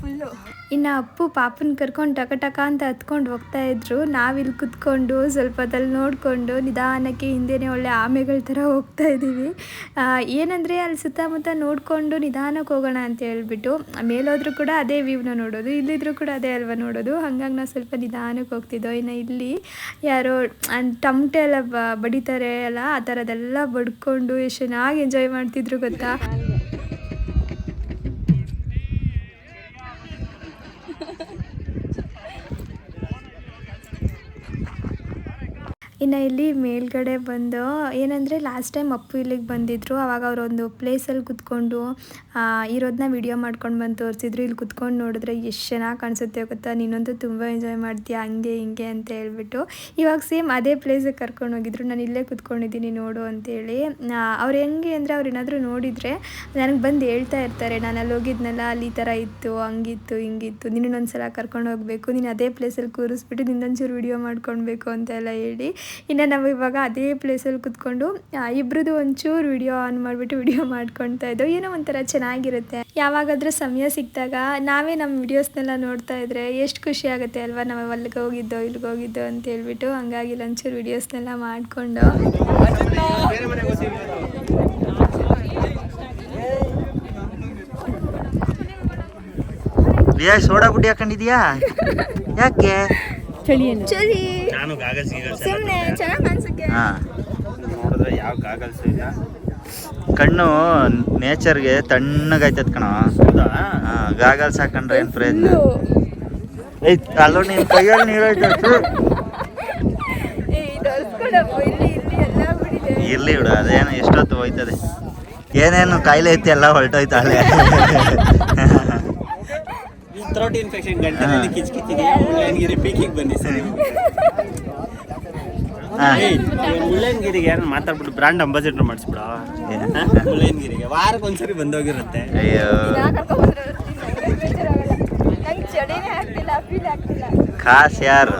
full. ಇನ್ನು ಅಪ್ಪು ಪಾಪನ ಕರ್ಕೊಂಡು ಟಕ ಅಂತ ಹತ್ಕೊಂಡು ಹೋಗ್ತಾ ಇದ್ರು. ನಾವಿಲ್ಲಿ ಕುತ್ಕೊಂಡು ಸ್ವಲ್ಪ ಹೊತ್ತಲ್ಲಿ ನೋಡಿಕೊಂಡು ನಿಧಾನಕ್ಕೆ ಹಿಂದೆನೇ ಒಳ್ಳೆ ಆಮೆಗಳ ಥರ ಹೋಗ್ತಾ ಇದ್ದೀವಿ. ಏನಂದರೆ ಅಲ್ಲಿ ಸುತ್ತಮುತ್ತ ನೋಡಿಕೊಂಡು ನಿಧಾನಕ್ಕೆ ಹೋಗೋಣ ಅಂತ ಹೇಳ್ಬಿಟ್ಟು, ಮೇಲೋದ್ರೂ ಕೂಡ ಅದೇ ವ್ಯೂನ ನೋಡೋದು, ಇಲ್ಲಿದ್ರೂ ಕೂಡ ಅದೇ ಅಲ್ವಾ ನೋಡೋದು. ಹಾಗಾಗಿ ನಾವು ಸ್ವಲ್ಪ ನಿಧಾನಕ್ಕೆ ಹೋಗ್ತಿದ್ದೋ. ಇನ್ನು ಇಲ್ಲಿ ಯಾರೋ ಟಮಟೆ ಎಲ್ಲ ಬಡಿತಾರೆ ಅಲ್ಲ, ಆ ಥರದ್ದೆಲ್ಲ ಬಡ್ಕೊಂಡು ಎಷ್ಟು ಚೆನ್ನಾಗಿ ಎಂಜಾಯ್ ಮಾಡ್ತಿದ್ರು ಗೊತ್ತಾ. ಇನ್ನು ಇಲ್ಲಿ ಮೇಲ್ಗಡೆ ಬಂದು ಏನಂದರೆ ಲಾಸ್ಟ್ ಟೈಮ್ ಅಪ್ಪು ಇಲ್ಲಿಗೆ ಬಂದಿದ್ದರು. ಆವಾಗ ಅವರೊಂದು ಪ್ಲೇಸಲ್ಲಿ ಕುತ್ಕೊಂಡು ಇರೋದನ್ನ ವಿಡಿಯೋ ಮಾಡ್ಕೊಂಡು ಬಂದು ತೋರಿಸಿದ್ರು. ಇಲ್ಲಿ ಕುತ್ಕೊಂಡು ನೋಡಿದ್ರೆ ಎಷ್ಟು ಚೆನ್ನಾಗಿ ಕಾಣಿಸುತ್ತೆ ಗೊತ್ತಾ, ನೀನಂತೂ ತುಂಬ ಎಂಜಾಯ್ ಮಾಡ್ತೀಯ ಹಂಗೆ ಹಿಂಗೆ ಅಂತ ಹೇಳ್ಬಿಟ್ಟು. ಇವಾಗ ಸೇಮ್ ಅದೇ ಪ್ಲೇಸಿಗೆ ಕರ್ಕೊಂಡು ಹೋಗಿದ್ರು. ನಾನು ಇಲ್ಲೇ ಕುತ್ಕೊಂಡಿದ್ದೀನಿ ನೋಡು ಅಂತೇಳಿ. ಅವ್ರು ಹೆಂಗೆ ಅಂದರೆ ಅವ್ರು ಏನಾದರೂ ನೋಡಿದರೆ ನನಗೆ ಬಂದು ಹೇಳ್ತಾ ಇರ್ತಾರೆ, ನಾನು ಅಲ್ಲಿ ಹೋಗಿದ್ನಲ್ಲ, ಅಲ್ಲಿ ಈ ಥರ ಇತ್ತು, ಹಂಗಿತ್ತು ಹಿಂಗಿತ್ತು, ನಿನ್ನೊಂದು ಸಲ ಕರ್ಕೊಂಡು ಹೋಗಬೇಕು, ನೀನು ಅದೇ ಪ್ಲೇಸಲ್ಲಿ ಕೂರಿಸ್ಬಿಟ್ಟು ನಿನ್ನೊಂಚೂರು ವಿಡಿಯೋ ಮಾಡ್ಕೊಳ್ಬೇಕು ಅಂತೆಲ್ಲ ಹೇಳಿ. ಇನ್ನು ನಾವು ಇವಾಗ ಅದೇ ಪ್ಲೇಸಲ್ಲಿ ಕುತ್ಕೊಂಡು ಇಬ್ಬರದು ಒಂಚೂರು ವಿಡಿಯೋ ಆನ್ ಮಾಡಿಬಿಟ್ಟು ವಿಡಿಯೋ ಮಾಡ್ಕೊಳ್ತಾ ಇದ್ದೋ. ಏನೋ ಒಂಥರ ಚೆನ್ನಾಗಿರುತ್ತೆ. ಯಾವಾಗಾದರೂ ಸಮಯ ಸಿಕ್ಕಿದಾಗ ನಾವೇ ನಮ್ಮ ವಿಡಿಯೋಸ್ನೆಲ್ಲ ನೋಡ್ತಾ ಇದ್ರೆ ಎಷ್ಟು ಖುಷಿ ಆಗುತ್ತೆ ಅಲ್ವಾ, ನಾವು ಅಲ್ಲಿಗೆ ಹೋಗಿದ್ದೋ ಇಲ್ಲಿಗೆ ಹೋಗಿದ್ದೋ ಅಂತ ಹೇಳ್ಬಿಟ್ಟು. ಹಂಗಾಗಿ ಒಂಚೂರು ವಿಡಿಯೋಸ್ನೆಲ್ಲ ಮಾಡಿಕೊಂಡು ಸೋಡಾ ಬುಡ್ಡಿ ಹಾಕೊಂಡಿದ್ಯಾ? ಯಾಕೆ? ಚಳಿ ನಾನು ಗಾಗಲ್ಸ್ ಸುಮ್ಮನೆ ಚೆನ್ನಾಗಿ ಕಾಣಿಸಕ್ಕೆ. ನೋಡಿದ್ರೆ ಯಾವ ಗಾಗಲ್ಸ್ ಇಲ್ಲ. ಕಣ್ಣು ನೇಚರ್ಗೆ ತಣ್ಣಗಾಯ್ತದ ಕಣ. ಗಾಗಲ್ಸ್ ಹಾಕೊಂಡ್ರೆ ಏನು ಪ್ರಯತ್ನ? ಅಲ್ಲೋ ನಿನ್ನ ಕೈಯಲ್ಲಿ ನೀರಾಯ್ತು. ಇರ್ಲಿ ಬಿಡು, ಅದೇನು ಎಷ್ಟೊತ್ತು ಹೋಯ್ತದೆ. ಏನೇನು ಕಾಯಿಲೆ ಐತಿ ಎಲ್ಲ ಹೊರಟೋಯ್ತು ಅಲ್ಲೇ. ಥ್ರೋಟ್ ಇನ್ಫೆಕ್ಷನ್ ಗಂಟಲಲ್ಲಿ ಕಿಚ್ಕಿಚ್ಚಿಗೆ ಮುಳ್ಳಯ್ಯನಗಿರಿ ಪೀಕಿಗೆ ಬನ್ನಿ ಸರ್. ಮುಳ್ಳಯ್ಯನಗಿರಿಗೆ ಯಾರು ಮಾತಾಡ್ಬಿಟ್ಟು ಬ್ರಾಂಡ್ ಅಂಬಾಸಿಡರ್ ಮಾಡಿಸ್ಬಿಡ. ಮುಳ್ಳಯ್ಯನಗಿರಿಗೆ ವಾರಕ್ಕೆ ಒಂದ್ಸರಿ ಬಂದೋಗಿರುತ್ತೆ. ಅಯ್ಯೋ ಖಾಸ್ ಯಾರು?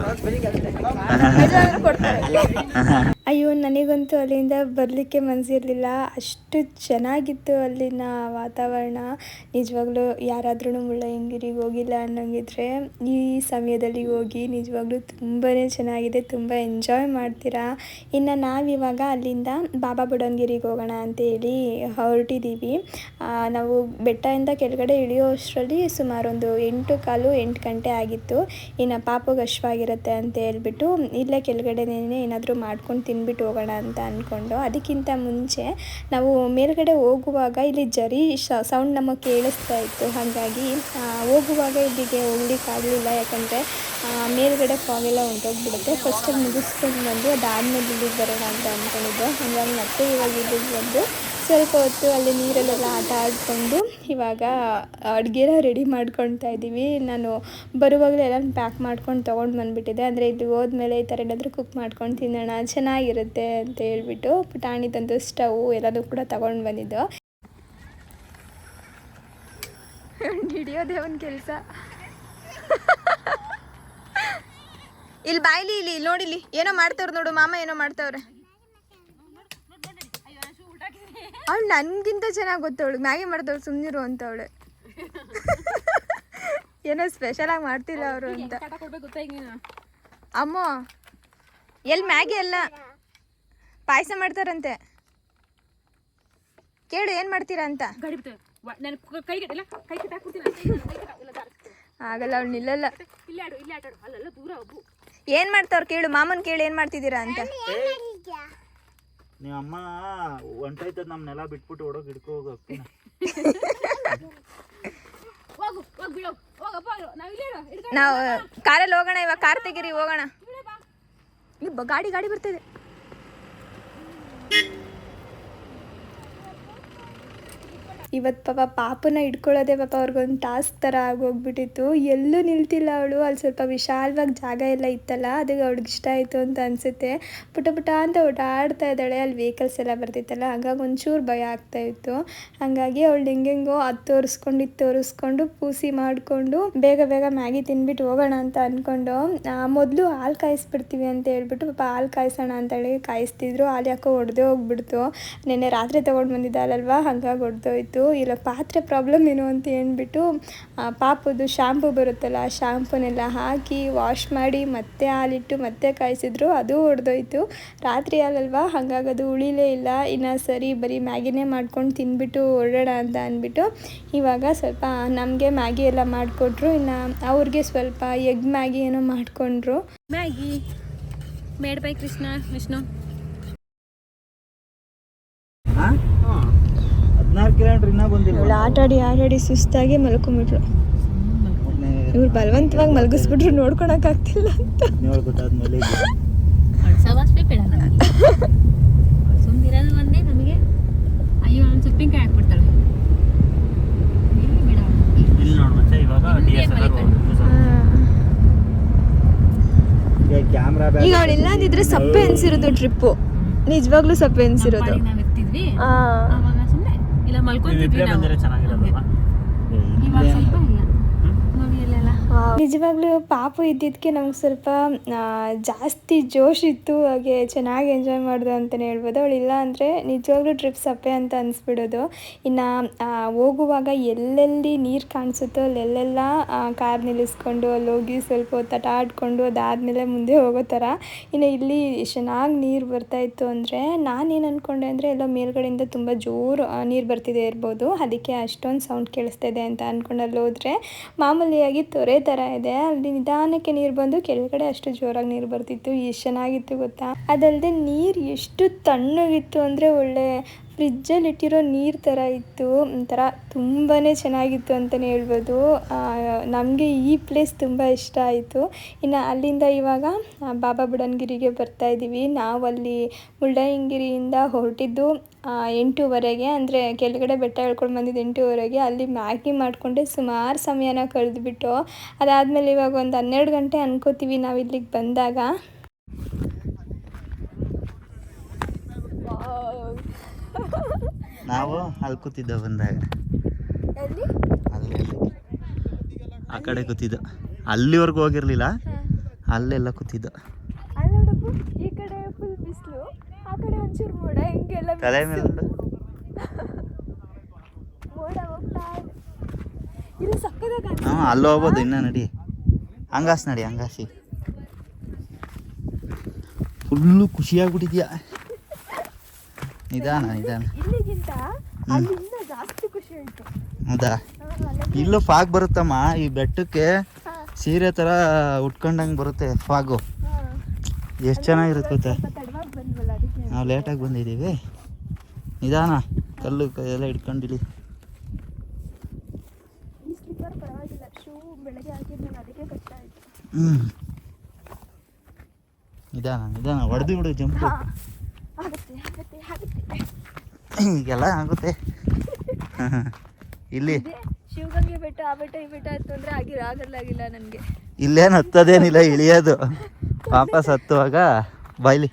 ಅಯ್ಯೋ ನನಗಂತೂ ಅಲ್ಲಿಂದ ಬರಲಿಕ್ಕೆ ಮನಸ್ಸಿರಲಿಲ್ಲ. ಅಷ್ಟು ಚೆನ್ನಾಗಿತ್ತು ಅಲ್ಲಿನ ವಾತಾವರಣ. ನಿಜವಾಗ್ಲೂ ಯಾರಾದ್ರೂ ಮುಳ್ಳಯ್ಯನಗಿರಿಗೆ ಹೋಗಿಲ್ಲ ಅನ್ನೋಂಗಿದ್ರೆ ಈ ಸಮಯದಲ್ಲಿ ಹೋಗಿ, ನಿಜವಾಗ್ಲೂ ತುಂಬಾ ಚೆನ್ನಾಗಿದೆ, ತುಂಬ ಎಂಜಾಯ್ ಮಾಡ್ತೀರಾ. ಇನ್ನು ನಾವಿವಾಗ ಅಲ್ಲಿಂದ ಬಾಬಾ ಬುಡನ್ಗಿರಿಗೆ ಹೋಗೋಣ ಅಂತೇಳಿ ಹೊರಟಿದ್ದೀವಿ. ನಾವು ಬೆಟ್ಟದಿಂದ ಕೆಳಗಡೆ ಇಳಿಯೋ ಅಷ್ಟರಲ್ಲಿ ಸುಮಾರು ಒಂದು 8 ಗಂಟೆ ಆಗಿತ್ತು. ಇನ್ನು ಪಾಪಗೆ ಹಶ್ವಾಗಿರುತ್ತೆ ಅಂತ ಹೇಳ್ಬಿಟ್ಟು ಇಲ್ಲೇ ಕೆಳಗಡೆನೇ ಏನಾದರೂ ಮಾಡ್ಕೊಂಡು ತಿನ್ಬಿಟ್ಟು ಹೋಗೋಣ ಅಂತ ಅಂದ್ಕೊಂಡು. ಅದಕ್ಕಿಂತ ಮುಂಚೆ ನಾವು ಮೇಲ್ಗಡೆ ಹೋಗುವಾಗ ಇಲ್ಲಿ ಜರಿ ಸೌಂಡ್ ನಮಗೆ ಕೇಳಿಸ್ತಾ ಇತ್ತು. ಹಾಗಾಗಿ ಹೋಗುವಾಗ ಇಲ್ಲಿಗೆ ಹೋಗ್ಲಿಕ್ಕಾಗಲಿಲ್ಲ, ಯಾಕಂದರೆ ಮೇಲ್ಗಡೆ ಫಾಗೆಲ್ಲ ಹೊಂಟೋಗ್ಬಿಡುತ್ತೆ. ಫಸ್ಟಾಗಿ ಮುಗಿಸ್ಕೊಂಡು ಬಂದು ಅದಾದಮೇಲೆ ಇಲ್ಲಿಗೆ ಬರೋಣ ಅಂತ ಅಂದ್ಕೊಂಡಿದ್ದು. ಹಾಗಾಗಿ ಮತ್ತೆ ಇವಾಗ ಇಲ್ಲಿಗೆ ಬಂದು ಸ್ವಲ್ಪ ಹೊತ್ತು ಅಲ್ಲಿ ನೀರಲ್ಲೆಲ್ಲ ಆಟ ಆಡಿಕೊಂಡು ಇವಾಗ ಅಡುಗೆನ ರೆಡಿ ಮಾಡ್ಕೊಳ್ತಾ ಇದ್ದೀವಿ. ನಾನು ಬರುವಾಗಲೇ ಎಲ್ಲ ಪ್ಯಾಕ್ ಮಾಡ್ಕೊಂಡು ತೊಗೊಂಡು ಬಂದುಬಿಟ್ಟಿದ್ದೆ. ಅಂದರೆ ಇಲ್ಲಿ ಹೋದ್ಮೇಲೆ ಈ ಥರ ಏನಾದರೂ ಕುಕ್ ಮಾಡ್ಕೊಂಡು ತಿನ್ನೋಣ ಚೆನ್ನಾಗಿರುತ್ತೆ ಅಂತ ಹೇಳ್ಬಿಟ್ಟು ಪುಟಾಣಿ ತಂದು ಸ್ಟವ್ ಎಲ್ಲನೂ ಕೂಡ ತೊಗೊಂಡು ಬಂದಿದ್ದು. ಹಿಡಿಯೋದೇ ಒಂದು ಕೆಲಸ. ಇಲ್ಲಿ ಬಾಯ್ಲಿ, ಇಲ್ಲಿ ನೋಡಿಲಿ ಏನೋ ಮಾಡ್ತವ್ರೆ ನೋಡು, ಮಾಮ ಏನೋ ಮಾಡ್ತವ್ರೆ. ಅವಳು ನನಗಿಂತ ಚೆನ್ನಾಗಿ ಗೊತ್ತವಳು, ಮ್ಯಾಗಿ ಮಾಡ್ತವಳು, ಸುಮ್ಮನಿರು ಅಂತವಳೆ. ಏನೋ ಸ್ಪೆಷಲಾಗಿ ಮಾಡ್ತಿಲ್ಲ ಅವರು ಅಂತ. ಅಮ್ಮ ಎಲ್ಲಿ ಮ್ಯಾಗಿ ಅಲ್ಲ, ಪಾಯಸ ಮಾಡ್ತಾರಂತೆ. ಕೇಳು ಏನು ಮಾಡ್ತೀರಾ ಅಂತ. ಆಗಲ್ಲ, ಅವಳು ನಿಲ್ಲಲ್ಲ. ಏನು ಮಾಡ್ತಾವ್ರು ಕೇಳು, ಮಾಮನ್ ಕೇಳು ಏನು ಮಾಡ್ತಿದ್ದೀರಾ ಅಂತ. ನಿಮ್ಮ ಅಮ್ಮ ಹೊಂಟೈತದ ನಮ್ಮನ್ನೆಲ್ಲ ಬಿಟ್ಬಿಟ್ಟು ಓಡೋಗಿ ಹಿಡ್ಕೊ ಹೋಗ್ತೀನಿ. ನಾವು ಕಾರಲ್ಲಿ ಹೋಗೋಣ, ಇವಾಗ ಕಾರ್ ತೆಗೀರಿ ಹೋಗೋಣ. ಗಾಡಿ ಗಾಡಿ ಬರ್ತಿದೆ. ಇವತ್ತು ಪಾಪನ ಇಟ್ಕೊಳ್ಳೋದೆ ಅವ್ರಿಗೊಂದು ಟಾಸ್ಕ್ ಥರ ಆಗೋಗ್ಬಿಟ್ಟಿತ್ತು. ಎಲ್ಲೂ ನಿಲ್ತಿಲ್ಲ ಅವಳು. ಅಲ್ಲಿ ಸ್ವಲ್ಪ ವಿಶಾಲವಾಗಿ ಜಾಗ ಎಲ್ಲ ಇತ್ತಲ್ಲ, ಅದಕ್ಕೆ ಅವ್ಳಿಗೆ ಇಷ್ಟ ಆಯಿತು ಅಂತ ಅನಿಸುತ್ತೆ. ಪುಟ ಅಂತ ಓಡಾಡ್ತಾ ಇದ್ದಾಳೆ. ಅಲ್ಲಿ ವೆಹಿಕಲ್ಸ್ ಎಲ್ಲ ಬರ್ತಿತ್ತಲ್ಲ, ಹಾಗಾಗಿ ಒಂಚೂರು ಭಯ ಆಗ್ತಾಯಿತ್ತು. ಹಾಗಾಗಿ ಅವಳು ಹೆಂಗೆಂಗೋ ಅದು ತೋರಿಸ್ಕೊಂಡು ಪೂಸಿ ಮಾಡಿಕೊಂಡು ಬೇಗ ಮ್ಯಾಗಿ ತಿನ್ಬಿಟ್ಟು ಹೋಗೋಣ ಅಂತ ಅಂದ್ಕೊಂಡು ಮೊದಲು ಹಾಲು ಕಾಯಿಸ್ಬಿಡ್ತೀವಿ ಅಂತ ಹೇಳ್ಬಿಟ್ಟು ಹಾಲು ಕಾಯಿಸೋಣ ಅಂತೇಳಿ ಕಾಯಿಸ್ತಿದ್ರು. ಹಾಲು ಯಾಕೋ ಒಡೆದೇ ಹೋಗ್ಬಿಡ್ತು. ನೆನ್ನೆ ರಾತ್ರಿ ತೊಗೊಂಡು ಬಂದಿದ್ದ ಹಾಲಲ್ವಾ, ಹಾಗಾಗಿ ಒಡೆದೋಯ್ತು. ಇಲ್ಲ ಪಾತ್ರೆ ಪ್ರಾಬ್ಲಮ್ ಏನು ಅಂತ ಹೇಳ್ಬಿಟ್ಟು ಪಾಪದು ಶಾಂಪು ಬರುತ್ತಲ್ಲ, ಆ ಶಾಂಪೂನೆಲ್ಲ ಹಾಕಿ ವಾಶ್ ಮಾಡಿ ಮತ್ತೆ ಹಾಲಿಟ್ಟು ಮತ್ತೆ ಕಾಯಿಸಿದ್ರು, ಅದು ಒಡೆದೋಯ್ತು. ರಾತ್ರಿ ಹಾಲಲ್ವಾ, ಹಾಗಾಗಿ ಅದು ಉಳಿಲೇ ಇಲ್ಲ. ಇನ್ನು ಸರಿ ಬರೀ ಮ್ಯಾಗಿನೇ ಮಾಡ್ಕೊಂಡು ತಿನ್ಬಿಟ್ಟು ಹೊರಡೋಣ ಅಂತ ಅಂದ್ಬಿಟ್ಟು ಇವಾಗ ಸ್ವಲ್ಪ ನಮಗೆ ಮ್ಯಾಗಿ ಎಲ್ಲ ಮಾಡಿಕೊಟ್ರು. ಇನ್ನು ಅವ್ರಿಗೆ ಸ್ವಲ್ಪ ಎಗ್ ಮ್ಯಾಗಿ ಏನೋ ಮಾಡಿಕೊಂಡ್ರು. Maggi made by Krishna Vishnu. 14 kilometre ಇನ್ನೂ ಬಂದಿಲ್ಲ. ಅವಳು ಆಟಾಡಿ ಸುಸ್ತಾಗಿ ಮಲ್ಕೊಂಬಿಟ್ರು. ಇವ್ರು ಬಲವಂತವಾಗಿ ಮಲಗಿಸ್ಬಿಟ್ರು, ನೋಡ್ಕೊಳಕ್ಕಾಗ್ತಿಲ್ಲ ಅಂತ. ನೋಡ್ಬಿಟ್ಟಾದ್ಮೇಲೆ ಸವಾಸ್ಪೇ ಬೇಡ ನಮಗೆ, ಸುಮ್ಮನಿರೋದು ಒಂದೇ ನಮಗೆ. ಅಯ್ಯೋ ಅವ್ನು ಸುಪ್ಪಿನಕಾಯಿ ಹಾಕ್ಬಿಡ್ತಾಳೆ. ಬೇಡ ಇಲ್ಲಿ ನೋಡು ಮತ್ತೆ ಇವಾಗ ಕ್ಯಾಮ್ರಾ ಈಗ ಅವಳೆಲ್ಲ ಅಂದಿದ್ರೆ ಸಪ್ಪೆ ಅನ್ಸಿರೋದು ಟ್ರಿಪ್ಪು, ನಿಜವಾಗ್ಲೂ ಸಪ್ಪೆ ಅನ್ಸಿರೋದು. ನಾವು ಇರ್ತಿದ್ವಿ ಅವಾಗ ಸುಮ್ಮನೆ ಇಲ್ಲ ಮಲ್ಕೊಂತಿದ್ವಿ ನಾವು. ಚೆನ್ನಾಗಿರೋದಲ್ವಾ? ಇವಾಗ ಸ್ವಲ್ಪ ಇಲ್ಲ ಮೂವಿಯಲ್ಲೆಲ್ಲ. ನಿಜವಾಗ್ಲೂ ಪಾಪು ಇದ್ದಿದ್ದಕ್ಕೆ ನಮ್ಗೆ ಸ್ವಲ್ಪ ಜಾಸ್ತಿ ಜೋಶ್ ಇತ್ತು, ಹಾಗೆ ಚೆನ್ನಾಗಿ ಎಂಜಾಯ್ ಮಾಡಿದೆ ಅಂತಲೇ ಹೇಳ್ಬೋದು. ಅವಳಿಲ್ಲ ಅಂದರೆ ನಿಜವಾಗ್ಲೂ ಟ್ರಿಪ್ ಸಪ್ಪೆ ಅಂತ ಅನಿಸ್ಬಿಡೋದು. ಇನ್ನು ಹೋಗುವಾಗ ಎಲ್ಲೆಲ್ಲಿ ನೀರು ಕಾಣಿಸುತ್ತೋ ಅಲ್ಲೆಲ್ಲ ಕಾರ್ ನಿಲ್ಲಿಸ್ಕೊಂಡು ಅಲ್ಲಿ ಹೋಗಿ ಸ್ವಲ್ಪ ಹೊತ್ತು ಆಟ ಆಡಿಕೊಂಡು ಅದಾದಮೇಲೆ ಮುಂದೆ ಹೋಗೋ ಥರ. ಇನ್ನು ಇಲ್ಲಿ ಚೆನ್ನಾಗಿ ನೀರು ಬರ್ತಾಯಿತ್ತು. ಅಂದರೆ ನಾನೇನು ಅಂದ್ಕೊಂಡೆ ಅಂದರೆ ಎಲ್ಲೋ ಮೇಲ್ಗಡೆಯಿಂದ ತುಂಬ ಜೋರು ನೀರು ಬರ್ತಿದೆ ಇರ್ಬೋದು, ಅದಕ್ಕೆ ಅಷ್ಟೊಂದು ಸೌಂಡ್ ಕೇಳಿಸ್ತಾ ಇದೆ ಅಂತ ಅಂದ್ಕೊಂಡು ಅಲ್ಲಿ ಹೋದರೆ ಮಾಮೂಲಿಯಾಗಿ ತೊರೆ ಥರ ಇದೆ, ಅಲ್ಲಿ ನಿಧಾನಕ್ಕೆ ನೀರು ಬಂದು ಕೆಳಗಡೆ ಅಷ್ಟು ಜೋರಾಗಿ ನೀರು ಬರ್ತಿತ್ತು. ಎಷ್ಟು ಚೆನ್ನಾಗಿತ್ತು ಗೊತ್ತಾ. ಅದಲ್ಲದೆ ನೀರು ಎಷ್ಟು ತಣ್ಣಗಿತ್ತು ಅಂದರೆ ಒಳ್ಳೆ ಫ್ರಿಜ್ಜಲ್ಲಿ ಇಟ್ಟಿರೋ ನೀರು ಥರ ಇತ್ತು. ಒಂಥರ ತುಂಬಾ ಚೆನ್ನಾಗಿತ್ತು ಅಂತಲೇ ಹೇಳ್ಬೋದು. ನಮಗೆ ಈ ಪ್ಲೇಸ್ ತುಂಬ ಇಷ್ಟ ಆಯಿತು. ಇನ್ನು ಅಲ್ಲಿಂದ ಇವಾಗ ಬಾಬಾ ಬುಡನ್ಗಿರಿಗೆ ಬರ್ತಾಯಿದ್ದೀವಿ. ನಾವಲ್ಲಿ ಮುಳ್ಳಯ್ಯನಗಿರಿಯಿಂದ ಹೊರಟಿದ್ದು 8:30, ಅಂದರೆ ಕೆಳಗಡೆ ಬೆಟ್ಟ ಹೇಳ್ಕೊಂಡು ಬಂದಿದ್ದು 8:30. ಅಲ್ಲಿ ಮ್ಯಾಗಿ ಮಾಡಿಕೊಂಡೆ ಸುಮಾರು ಸಮಯನ ಕಳೆದುಬಿಟ್ಟು ಅದಾದಮೇಲೆ ಇವಾಗ ಒಂದು 12 ಗಂಟೆ ಅನ್ಕೋತೀವಿ ನಾವು ಇಲ್ಲಿಗೆ ಬಂದಾಗ. ನಾವು ಅಲ್ಲಿ ಕೂತಿದ್ದ ಬಂದಾಗ, ಅಲ್ಲಿ ಆ ಕಡೆ ಕೂತಿದ್ದ, ಅಲ್ಲಿವರೆಗೂ ಹೋಗಿರ್ಲಿಲ್ಲ, ಅಲ್ಲೆಲ್ಲ ಕೂತಿದ್ದ. ಈ ಕಡೆ ಫುಲ್ ಬಿಸಿಲು, ಆ ಕಡೆ ಒಂಚೂರು ಮೋಡ, ಹಿಂಗೆಲ್ಲ ತಲೆ ಮೇಲೆ ಮೋಡ ಹೋಗ್ತಾ ಇಲ್ಲಿ ಸಕ್ಕದಾಗ. ಹಾಂ ಅಲ್ಲಿ ಹೋಗ್ಬೋದು, ಇನ್ನೂ ನಡಿ, ಹಂಗಾಸಿ ಫುಲ್ಲು ಖುಷಿಯಾಗ್ಬಿಟ್ಟಿದ್ಯಾ. ನಿಧಾನ ಇಲ್ಲಿಗಿಂತ ಅಲ್ಲಿಂದ ಜಾಸ್ತಿ ಖುಷಿ ಆಯ್ತು. ಹೌದಾ? ಇಲ್ಲೂ ಫಾಗ್ ಬರುತ್ತಮ್ಮ, ಈ ಬೆಟ್ಟಕ್ಕೆ ಸೀರೆ ಥರ ಉಟ್ಕೊಂಡಂಗೆ ಬರುತ್ತೆ ಫಾಗು. ಎಷ್ಟು ಚೆನ್ನಾಗಿರುತ್ತೆ ಗೊತ್ತಾ. ತಡವಾಗಿ ಬಂದ್ವಲ್ಲ ನಾವು ಲೇಟಾಗಿ ಬಂದಿದ್ದೀವಿ. ನಿಧಾನ, ಕಲ್ಲು ಎಲ್ಲ ಹಿಡ್ಕೊಂಡಿಲಿ. ಈ ಸ್ಲಿಪ್ಪರ್ ಪರವಾಗಿಲ್ಲ, ಶೂ ಬೆಳಗ್ಗೆ ಹಾಕಿದ್ಮೇಲೆ ಅದಕ್ಕೆ ಕಷ್ಟ ಆಯಿತು. ನಿಧಾನ ಹೊಡೆದು ಬಿಡು ಜಂಪ್. ಆಗುತ್ತೆ ಆಗುತ್ತೆ ಆಗುತ್ತೆ, ಈಗೆಲ್ಲ ಆಗುತ್ತೆ. ಇಲ್ಲಿ ಶಿವಗಂಗೆ ಬೆಟ್ಟ, ಆ ಬೆಟ್ಟ ಈ ಬೆಟ್ಟ ಹತ್ತು ಅಂದರೆ ಆಗಲ್ಲ ನನಗೆ. ಇಲ್ಲೇನು ಹತ್ತದೇನಿಲ್ಲ, ಇಳಿಯೋದು. ವಾಪಸ್ ಹತ್ತುವಾಗ ಬಾಯ್ಲಿ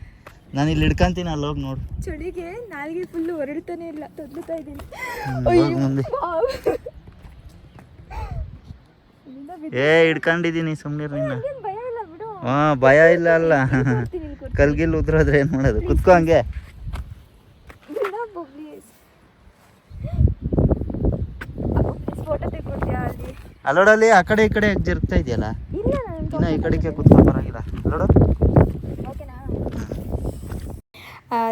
ನಾನು ಇಲ್ಲಿ ಹಿಡ್ಕೊಂತೀನಿ, ಅಲ್ಲಿ ಹೋಗಿ ನೋಡು. ಚಳಿಗೆ ನಾಲ್ಗೆ ಫುಲ್ಲು ಹೊರಡ್ತಾನೆ ಇಲ್ಲ, ತೊದ್ಲುತ್ತಾ ಇದ್ದೀನಿ. ಹೋಗಿ ಮುಂದೆ. ಹಿಡ್ಕೊಂಡಿದ್ದೀನಿ, ಸುಮ್ಮನೆ ನಿನ್ನ. ಭಯ ಇಲ್ಲ ಬಿಡು. ಹಾಂ, ಭಯ ಇಲ್ಲ ಅಲ್ಲ. ಕಲ್ಗಿಲ್ ಉದ್ರೋದ್ರೆ ಏನು ಮಾಡೋದು? ಕುತ್ಕೋ ಹಂಗೆ. ಫೋಟೋ ತೆಕ್ಕೊಡ್ತೀಯಾ ಅಲ್ಲಿ? ಅಲ್ಲೋಡಲ್ಲಿ ಆ ಕಡೆ ಈ ಕಡೆ ಜರುಗ್ತಾ ಇದೆಯಲ್ಲ, ಇಲ್ಲ ಇನ್ನು ಈ ಕಡೆಗೆ ಕುತ್ಕೊ ಪರವಾಗಿಲ್ಲ. ಅಲ್ಲೋಡು. ಓಕೆನಾ?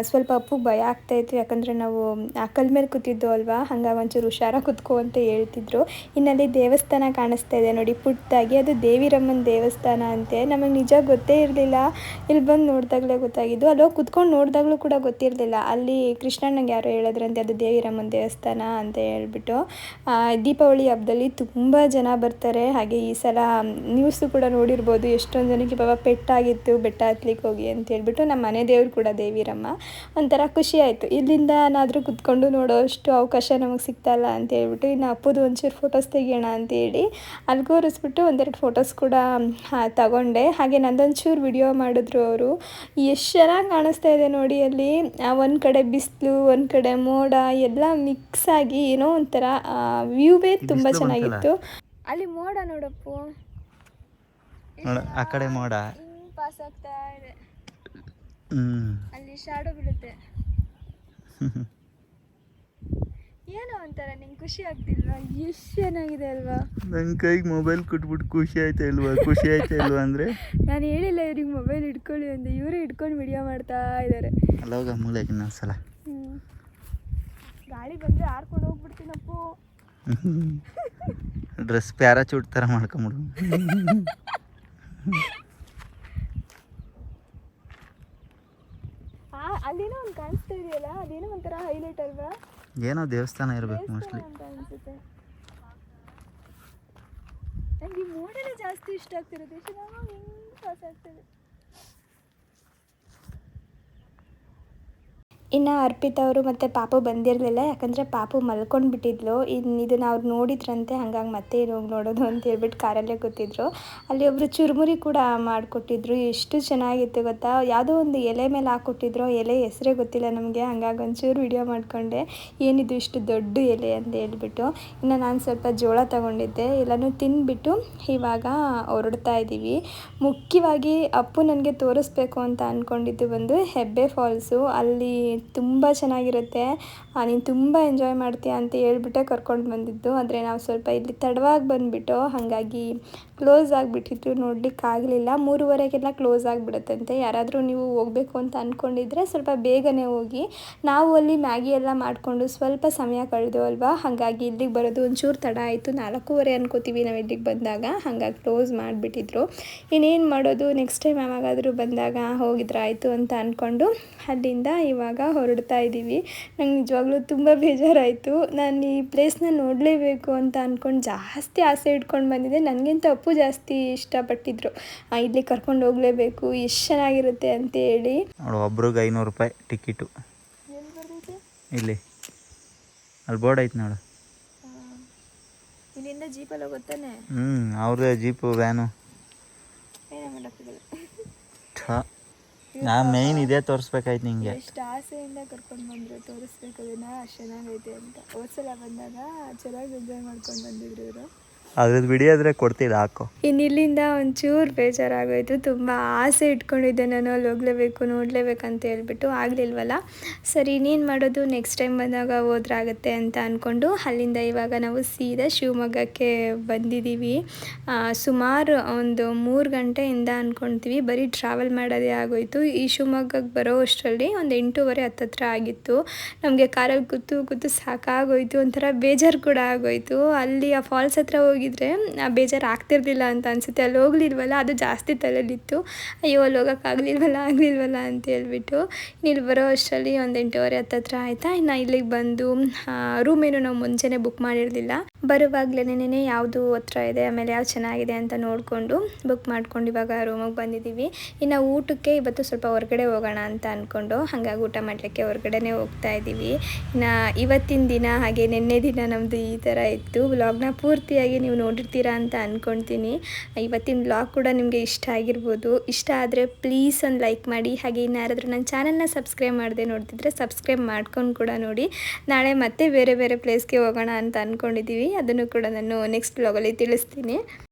ಸ್ವಲ್ಪ ಅಪ್ಪು ಭಯ ಆಗ್ತಾಯಿತ್ತು, ಯಾಕಂದರೆ ನಾವು ಆ ಕಲ್ ಮೇಲೆ ಕೂತಿದ್ದು ಅಲ್ವಾ, ಹಂಗಾಗಿ ಒಂಚೂರು ಹುಷಾರಾಗಿ ಕುತ್ಕೋ ಅಂತ ಹೇಳ್ತಿದ್ರು. ಇನ್ನಲ್ಲಿ ದೇವಸ್ಥಾನ ಕಾಣಿಸ್ತಾ ಇದೆ ನೋಡಿ ಪುಟ್ಟದಾಗಿ, ಅದು ದೇವಿರಮ್ಮನ ದೇವಸ್ಥಾನ ಅಂತೆ. ನಮಗೆ ನಿಜ ಗೊತ್ತೇ ಇರಲಿಲ್ಲ, ಇಲ್ಲಿ ಬಂದು ನೋಡಿದಾಗಲೇ ಗೊತ್ತಾಗಿದ್ದು. ಅಲ್ಲೋಗಿ ಕುತ್ಕೊಂಡು ನೋಡಿದಾಗಲೂ ಕೂಡ ಗೊತ್ತಿರಲಿಲ್ಲ. ಅಲ್ಲಿ ಕೃಷ್ಣಣ್ಣಂಗೆ ಯಾರೋ ಹೇಳಿದ್ರಂತೆ ಅದು ದೇವಿರಮ್ಮನ ದೇವಸ್ಥಾನ ಅಂತ ಹೇಳ್ಬಿಟ್ಟು. ದೀಪಾವಳಿ ಹಬ್ಬದಲ್ಲಿ ತುಂಬ ಜನ ಬರ್ತಾರೆ. ಹಾಗೆ ಈ ಸಲ ನ್ಯೂಸು ಕೂಡ ನೋಡಿರ್ಬೋದು, ಎಷ್ಟೊಂದು ಜನಕ್ಕೆ ಪಾಪ ಪೆಟ್ಟಾಗಿತ್ತು ಬೆಟ್ಟ ಹತ್ಲಿಕ್ಕೆ ಹೋಗಿ ಅಂತ ಹೇಳ್ಬಿಟ್ಟು. ನಮ್ಮ ಮನೆ ದೇವರು ಕೂಡ ದೇವಿರಮ್ಮ. ಒಂಥರ ಖುಷಿ ಆಯಿತು, ಇಲ್ಲಿಂದನಾದರೂ ಕುತ್ಕೊಂಡು ನೋಡೋ ಅಷ್ಟು ಅವಕಾಶ ನಮಗೆ ಸಿಗ್ತಾಯಿಲ್ಲ ಅಂತ ಹೇಳ್ಬಿಟ್ಟು. ಇನ್ನು ಅಪ್ಪದು ಒಂಚೂರು ಫೋಟೋಸ್ ತೆಗಿಯೋಣ ಅಂತೇಳಿ ಅಲ್ಲಿ ಕೂರಿಸ್ಬಿಟ್ಟು ಒಂದೆರಡು ಫೋಟೋಸ್ ಕೂಡ ತಗೊಂಡೆ. ಹಾಗೆ ನಂದೊಂಚೂರು ವಿಡಿಯೋ ಮಾಡಿದ್ರು ಅವರು. ಎಷ್ಟು ಚೆನ್ನಾಗಿ ಕಾಣಿಸ್ತಾ ಇದೆ ನೋಡಿ ಅಲ್ಲಿ. ಒಂದು ಕಡೆ ಬಿಸಿಲು, ಒಂದು ಕಡೆ ಮೋಡ ಎಲ್ಲ ಮಿಕ್ಸ್ ಆಗಿ ಏನೋ ಒಂಥರ ವ್ಯೂವೇ ತುಂಬ ಚೆನ್ನಾಗಿತ್ತು. ಅಲ್ಲಿ ಮೋಡ ನೋಡಪ್ಪು, ಆ ಕಡೆ ಮೋಡ ಪಾಸ್ ಆಗ್ತಾ ಇದೆ. ಅಲ್ಲಿ ಶಾಡೋ ಬೀಳುತ್ತೆ. ಏನೋ ಒಂಥರ ನಿಂಗೆ ಖುಷಿ ಆಗ್ತಿಲ್ವಾ? ಎಷ್ಟು ಚೆನ್ನಾಗಿದೆ ಅಲ್ವಾ? ನನ್ನ ಕೈಗೆ ಮೊಬೈಲ್ ಕೊಟ್ಬಿಟ್ಟು ಖುಷಿ ಆಯ್ತಾ ಇಲ್ವಾ ಅಂದರೆ ನಾನು ಹೇಳಿಲ್ಲ ಇವ್ರಿಗೆ ಮೊಬೈಲ್ ಹಿಡ್ಕೊಳ್ಳಿ ಅಂತ, ಇವರೇ ಹಿಡ್ಕೊಂಡು ವಿಡಿಯೋ ಮಾಡ್ತಾ ಇದ್ದಾರೆ. ಅಲ್ಲೋಗ ಮೂಲೆಗೆ ಇನ್ನೊಂದ್ಸಲ. ಗಾಳಿ ಬಂದರೆ ಹಾರ್ಕೊಂಡು ಹೋಗ್ಬಿಡ್ತೀನಪ್ಪು. ಡ್ರೆಸ್ ಪ್ಯಾರಾಚೂಟ್ ಥರ ಮಾಡ್ಕೊಂಬಿಡು. ಅಲ್ಲೇನೋ ಒಂದು ಕಾಣಿಸ್ತಾ ಇದೆಯಲ್ಲ, ಅದೇನೋ ಒಂಥರ ಹೈಲೈಟ್ ಅಲ್ವಾ? ಏನೋ ದೇವಸ್ಥಾನ ಇರಬೇಕು ಮೋಸ್ಟ್ಲಿ ಅಂತ ಅನ್ಸುತ್ತೆ ನನಗೆ. ಈ ಮೋಡನೇ ಜಾಸ್ತಿ ಇಷ್ಟ ಆಗ್ತಿರೋದು. ಎಷ್ಟು ಹಿಂಗೆ ಪಾಸ್ ಆಗ್ತದೆ. ಇನ್ನು ಅರ್ಪಿತಾ ಅವರು ಮತ್ತು ಪಾಪು ಬಂದಿರಲಿಲ್ಲ, ಯಾಕಂದರೆ ಪಾಪು ಮಲ್ಕೊಂಡು ಬಿಟ್ಟಿದ್ಲು. ಇದನ್ನು ಅವ್ರು ನೋಡಿದ್ರಂತೆ, ಹಂಗಾಗಿ ಮತ್ತೆ ಹೋಗಿ ನೋಡೋದು ಅಂತ ಹೇಳ್ಬಿಟ್ಟು ಕಾರಲ್ಲೇ ಕೂತಿದ್ರು. ಅಲ್ಲಿ ಒಬ್ಬರು ಚುರುಮುರಿ ಕೂಡ ಮಾಡಿಕೊಟ್ಟಿದ್ರು, ಎಷ್ಟು ಚೆನ್ನಾಗಿತ್ತು ಗೊತ್ತಾ. ಯಾವುದೋ ಒಂದು ಎಲೆ ಮೇಲೆ ಹಾಕ್ಕೊಟ್ಟಿದ್ರು, ಎಲೆ ಹೆಸರೇ ಗೊತ್ತಿಲ್ಲ ನಮಗೆ. ಹಂಗಾಗಿ ಒಂಚೂರು ವಿಡಿಯೋ ಮಾಡಿಕೊಂಡೆ, ಏನಿದು ಇಷ್ಟು ದೊಡ್ಡ ಎಲೆ ಅಂತ ಹೇಳ್ಬಿಟ್ಟು. ಇನ್ನು ನಾನು ಸ್ವಲ್ಪ ಜೋಳ ತಗೊಂಡಿದ್ದೆ, ಎಲ್ಲನೂ ತಿಂದುಬಿಟ್ಟು ಇವಾಗ ಹೊರಡ್ತಾ ಇದ್ದೀವಿ. ಮುಖ್ಯವಾಗಿ ಅಪ್ಪು ನನಗೆ ತೋರಿಸ್ಬೇಕು ಅಂತ ಅಂದ್ಕೊಂಡಿದ್ದು ಬಂದು ಹೆಬ್ಬೆ ಫಾಲ್ಸು. ಅಲ್ಲಿ ತುಂಬ ಚೆನ್ನಾಗಿರುತ್ತೆ, ನೀನು ತುಂಬ ಎಂಜಾಯ್ ಮಾಡ್ತೀಯ ಅಂತ ಹೇಳ್ಬಿಟ್ಟೆ ಕರ್ಕೊಂಡು ಬಂದಿದ್ದು. ಆದರೆ ನಾವು ಸ್ವಲ್ಪ ಇಲ್ಲಿ ತಡವಾಗಿ ಬಂದುಬಿಟ್ಟು ಹಾಗಾಗಿ ಕ್ಲೋಸ್ ಆಗಿಬಿಟ್ಟಿತ್ತು, ನೋಡಲಿಕ್ಕಾಗಲಿಲ್ಲ. 3:30ಗೆಲ್ಲ ಕ್ಲೋಸ್ ಆಗಿಬಿಡುತ್ತಂತೆ. ಯಾರಾದರೂ ನೀವು ಹೋಗಬೇಕು ಅಂತ ಅಂದ್ಕೊಂಡಿದ್ರೆ ಸ್ವಲ್ಪ ಬೇಗನೆ ಹೋಗಿ. ನಾವು ಅಲ್ಲಿ ಮ್ಯಾಗಿ ಎಲ್ಲ ಮಾಡಿಕೊಂಡು ಸ್ವಲ್ಪ ಸಮಯ ಕಳೆದೆವಲ್ವಾ, ಹಾಗಾಗಿ ಇಲ್ಲಿಗೆ ಬರೋದು ಒಂಚೂರು ತಡ ಆಯಿತು. 4:15 ಅನ್ಕೋತೀವಿ ನಾವು ಇಲ್ಲಿಗೆ ಬಂದಾಗ, ಹಾಗಾಗಿ ಕ್ಲೋಸ್ ಮಾಡಿಬಿಟ್ಟಿದ್ರು. ಇನ್ನೇನು ಮಾಡೋದು, ನೆಕ್ಸ್ಟ್ ಟೈಮ್ ಯಾವಾಗಾದರೂ ಬಂದಾಗ ಹೋಗಿದ್ರಾಯಿತು ಅಂತ ಅಂದ್ಕೊಂಡು ಅಲ್ಲಿಂದ ಇವಾಗ ಹೊರಡ್ತಾ ಇದ್ದೀವಿ. ನಂಗೆ ನಿಜವಾಗ್ಲೂ ತುಂಬ ಬೇಜಾರಾಯಿತು. ನಾನು ಈ ಪ್ಲೇಸ್ನ ನೋಡಲೇಬೇಕು ಅಂತ ಅಂದ್ಕೊಂಡು ಜಾಸ್ತಿ ಆಸೆ ಇಟ್ಕೊಂಡು ಬಂದಿದ್ದೆ. ನನಗಿಂತ ಅಪ್ಪು ಜಾಸ್ತಿ ಇಷ್ಟಪಟ್ಟಿದ್ರು, ಇಲ್ಲಿ ಕರ್ಕೊಂಡು ಹೋಗಲೇಬೇಕು, ಎಷ್ಟು ಚೆನ್ನಾಗಿರುತ್ತೆ ಅಂತ ಹೇಳಿ. ನೋಡು, ಒಬ್ರಿಗೆ 500 ರೂಪಾಯಿ ಟಿಕೆಟು. ಇಲ್ಲಿ ಅಲ್ಲಿ ಬೋರ್ಡ್ ಐತೆ ನೋಡು. ಇಲ್ಲಿಂದ ಜೀಪಲ್ಲಿ ಹೋಗುತ್ತಾನೆ. ಅವ್ರದ್ದೇ ಜೀಪು ವ್ಯಾನು. ನಾ ಮೇಯ್ನ್ ಇದೇ ತೋರಿಸ್ಬೇಕಾಯ್ತು ನಿಂಗೆ. ಎಷ್ಟು ಆಸೆಯಿಂದ ಕರ್ಕೊಂಡು ಬಂದರು, ತೋರಿಸ್ಬೇಕು ಅದನ್ನು, ಅಷ್ಟು ಚೆನ್ನಾಗೈತೆ ಅಂತ. ಹೋದ್ಸಲ ಬಂದಾಗ ಚೆನ್ನಾಗಿ ಎಂಜಾಯ್ ಮಾಡ್ಕೊಂಡು ಬಂದಿದ್ರು ಇವರು. ಅದ್ರದ್ದು ಬಿಡಿಯೋದ್ರೆ ಕೊಡ್ತೀರ ಹಾಕು. ಇನ್ನು ಇಲ್ಲಿಂದ ಒಂಚೂರು ಬೇಜಾರಾಗೋಯ್ತು. ತುಂಬ ಆಸೆ ಇಟ್ಕೊಂಡಿದ್ದೆ ನಾನು, ಅಲ್ಲಿ ಹೋಗಲೇಬೇಕು ನೋಡಲೇಬೇಕಂತ ಹೇಳ್ಬಿಟ್ಟು, ಆಗಲಿಲ್ವಲ್ಲ. ಸರಿ ಇನ್ನೇನು ಮಾಡೋದು, ನೆಕ್ಸ್ಟ್ ಟೈಮ್ ಬಂದಾಗ ಹೋದ್ರಾಗತ್ತೆ ಅಂತ ಅಂದ್ಕೊಂಡು ಅಲ್ಲಿಂದ ಇವಾಗ ನಾವು ಸೀದಾ ಶಿವಮೊಗ್ಗಕ್ಕೆ ಬಂದಿದ್ದೀವಿ. ಸುಮಾರು ಒಂದು 3 ಗಂಟೆಯಿಂದ ಅಂದ್ಕೊಳ್ತೀವಿ, ಬರೀ ಟ್ರಾವೆಲ್ ಮಾಡೋದೇ ಆಗೋಯಿತು. ಈ ಶಿವಮೊಗ್ಗಕ್ಕೆ ಬರೋ ಅಷ್ಟರಲ್ಲಿ ಒಂದು 8:30 ಹತ್ತತ್ರ ಆಗಿತ್ತು. ನಮಗೆ ಕಾರಲ್ಲಿ ಕೂತು ಸಾಕಾಗೋಯಿತು, ಒಂಥರ ಬೇಜಾರು ಕೂಡ ಆಗೋಯಿತು. ಅಲ್ಲಿ ಆ ಫಾಲ್ಸ್ ಹತ್ರ ಹೋಗಿ ಹೋಗಿದ್ರೆ ಬೇಜಾರು ಆಗ್ತಿರ್ಲಿಲ್ಲ ಅಂತ ಅನಿಸುತ್ತೆ. ಅಲ್ಲಿ ಹೋಗ್ಲಿಲ್ವಲ್ಲ ಅದು ಜಾಸ್ತಿ ತಲೆಯಲ್ಲಿತ್ತು. ಅಯ್ಯೋ ಅಲ್ಲಿ ಆಗಲಿಲ್ವಲ್ಲ ಅಂತ ಹೇಳ್ಬಿಟ್ಟು ಇಲ್ಲಿ ಬರೋ ಅಷ್ಟರಲ್ಲಿ ಒಂದು 8:30 ಹತ್ತತ್ರ ಆಯಿತಾ. ಇನ್ನು ಇಲ್ಲಿಗೆ ಬಂದು ರೂಮೇನು ನಾವು ಮುಂಚೆನೇ ಬುಕ್ ಮಾಡಿರಲಿಲ್ಲ. ಬರುವಾಗಲೇ ಯಾವುದು ಹತ್ರ ಇದೆ ಆಮೇಲೆ ಯಾವ್ದು ಚೆನ್ನಾಗಿದೆ ಅಂತ ನೋಡಿಕೊಂಡು ಬುಕ್ ಮಾಡ್ಕೊಂಡು ಇವಾಗ ರೂಮಿಗೆ ಬಂದಿದ್ದೀವಿ. ಇನ್ನು ಊಟಕ್ಕೆ ಇವತ್ತು ಸ್ವಲ್ಪ ಹೊರಗಡೆ ಹೋಗೋಣ ಅಂತ ಅಂದ್ಕೊಂಡು ಹಾಗಾಗಿ ಊಟ ಮಾಡಲಿಕ್ಕೆ ಹೊರಗಡೆನೇ ಹೋಗ್ತಾ ಇದ್ದೀವಿ. ಇನ್ನು ಇವತ್ತಿನ ದಿನ ಹಾಗೆ ನಿನ್ನೆ ದಿನ ನಮ್ಮದು ಈ ಥರ ಇತ್ತು. ವ್ಲಾಗ್ನ ಪೂರ್ತಿಯಾಗಿ ನೀವು ನೋಡಿರ್ತೀರಾ ಅಂತ ಅಂದ್ಕೊಳ್ತೀನಿ. ಇವತ್ತಿನ ವ್ಲಾಗ್ ಕೂಡ ನಿಮಗೆ ಇಷ್ಟ ಆಗಿರ್ಬೋದು. ಇಷ್ಟ ಆದರೆ ಪ್ಲೀಸ್ ಒಂದು ಲೈಕ್ ಮಾಡಿ. ಹಾಗೆ ಇನ್ನು ಯಾರಾದರೂ ನನ್ನ ಚಾನಲ್ನ ಸಬ್ಸ್ಕ್ರೈಬ್ ಮಾಡದೆ ನೋಡ್ತಿದ್ರೆ ಸಬ್ಸ್ಕ್ರೈಬ್ ಮಾಡ್ಕೊಂಡು ಕೂಡ ನೋಡಿ. ನಾಳೆ ಮತ್ತೆ ಬೇರೆ ಪ್ಲೇಸ್ಗೆ ಹೋಗೋಣ ಅಂತ ಅಂದ್ಕೊಂಡಿದ್ದೀವಿ. ಅದನ್ನು ಕೂಡ ನಾನು ನೆಕ್ಸ್ಟ್ ವ್ಲಾಗಲ್ಲಿ ತಿಳಿಸ್ತೀನಿ.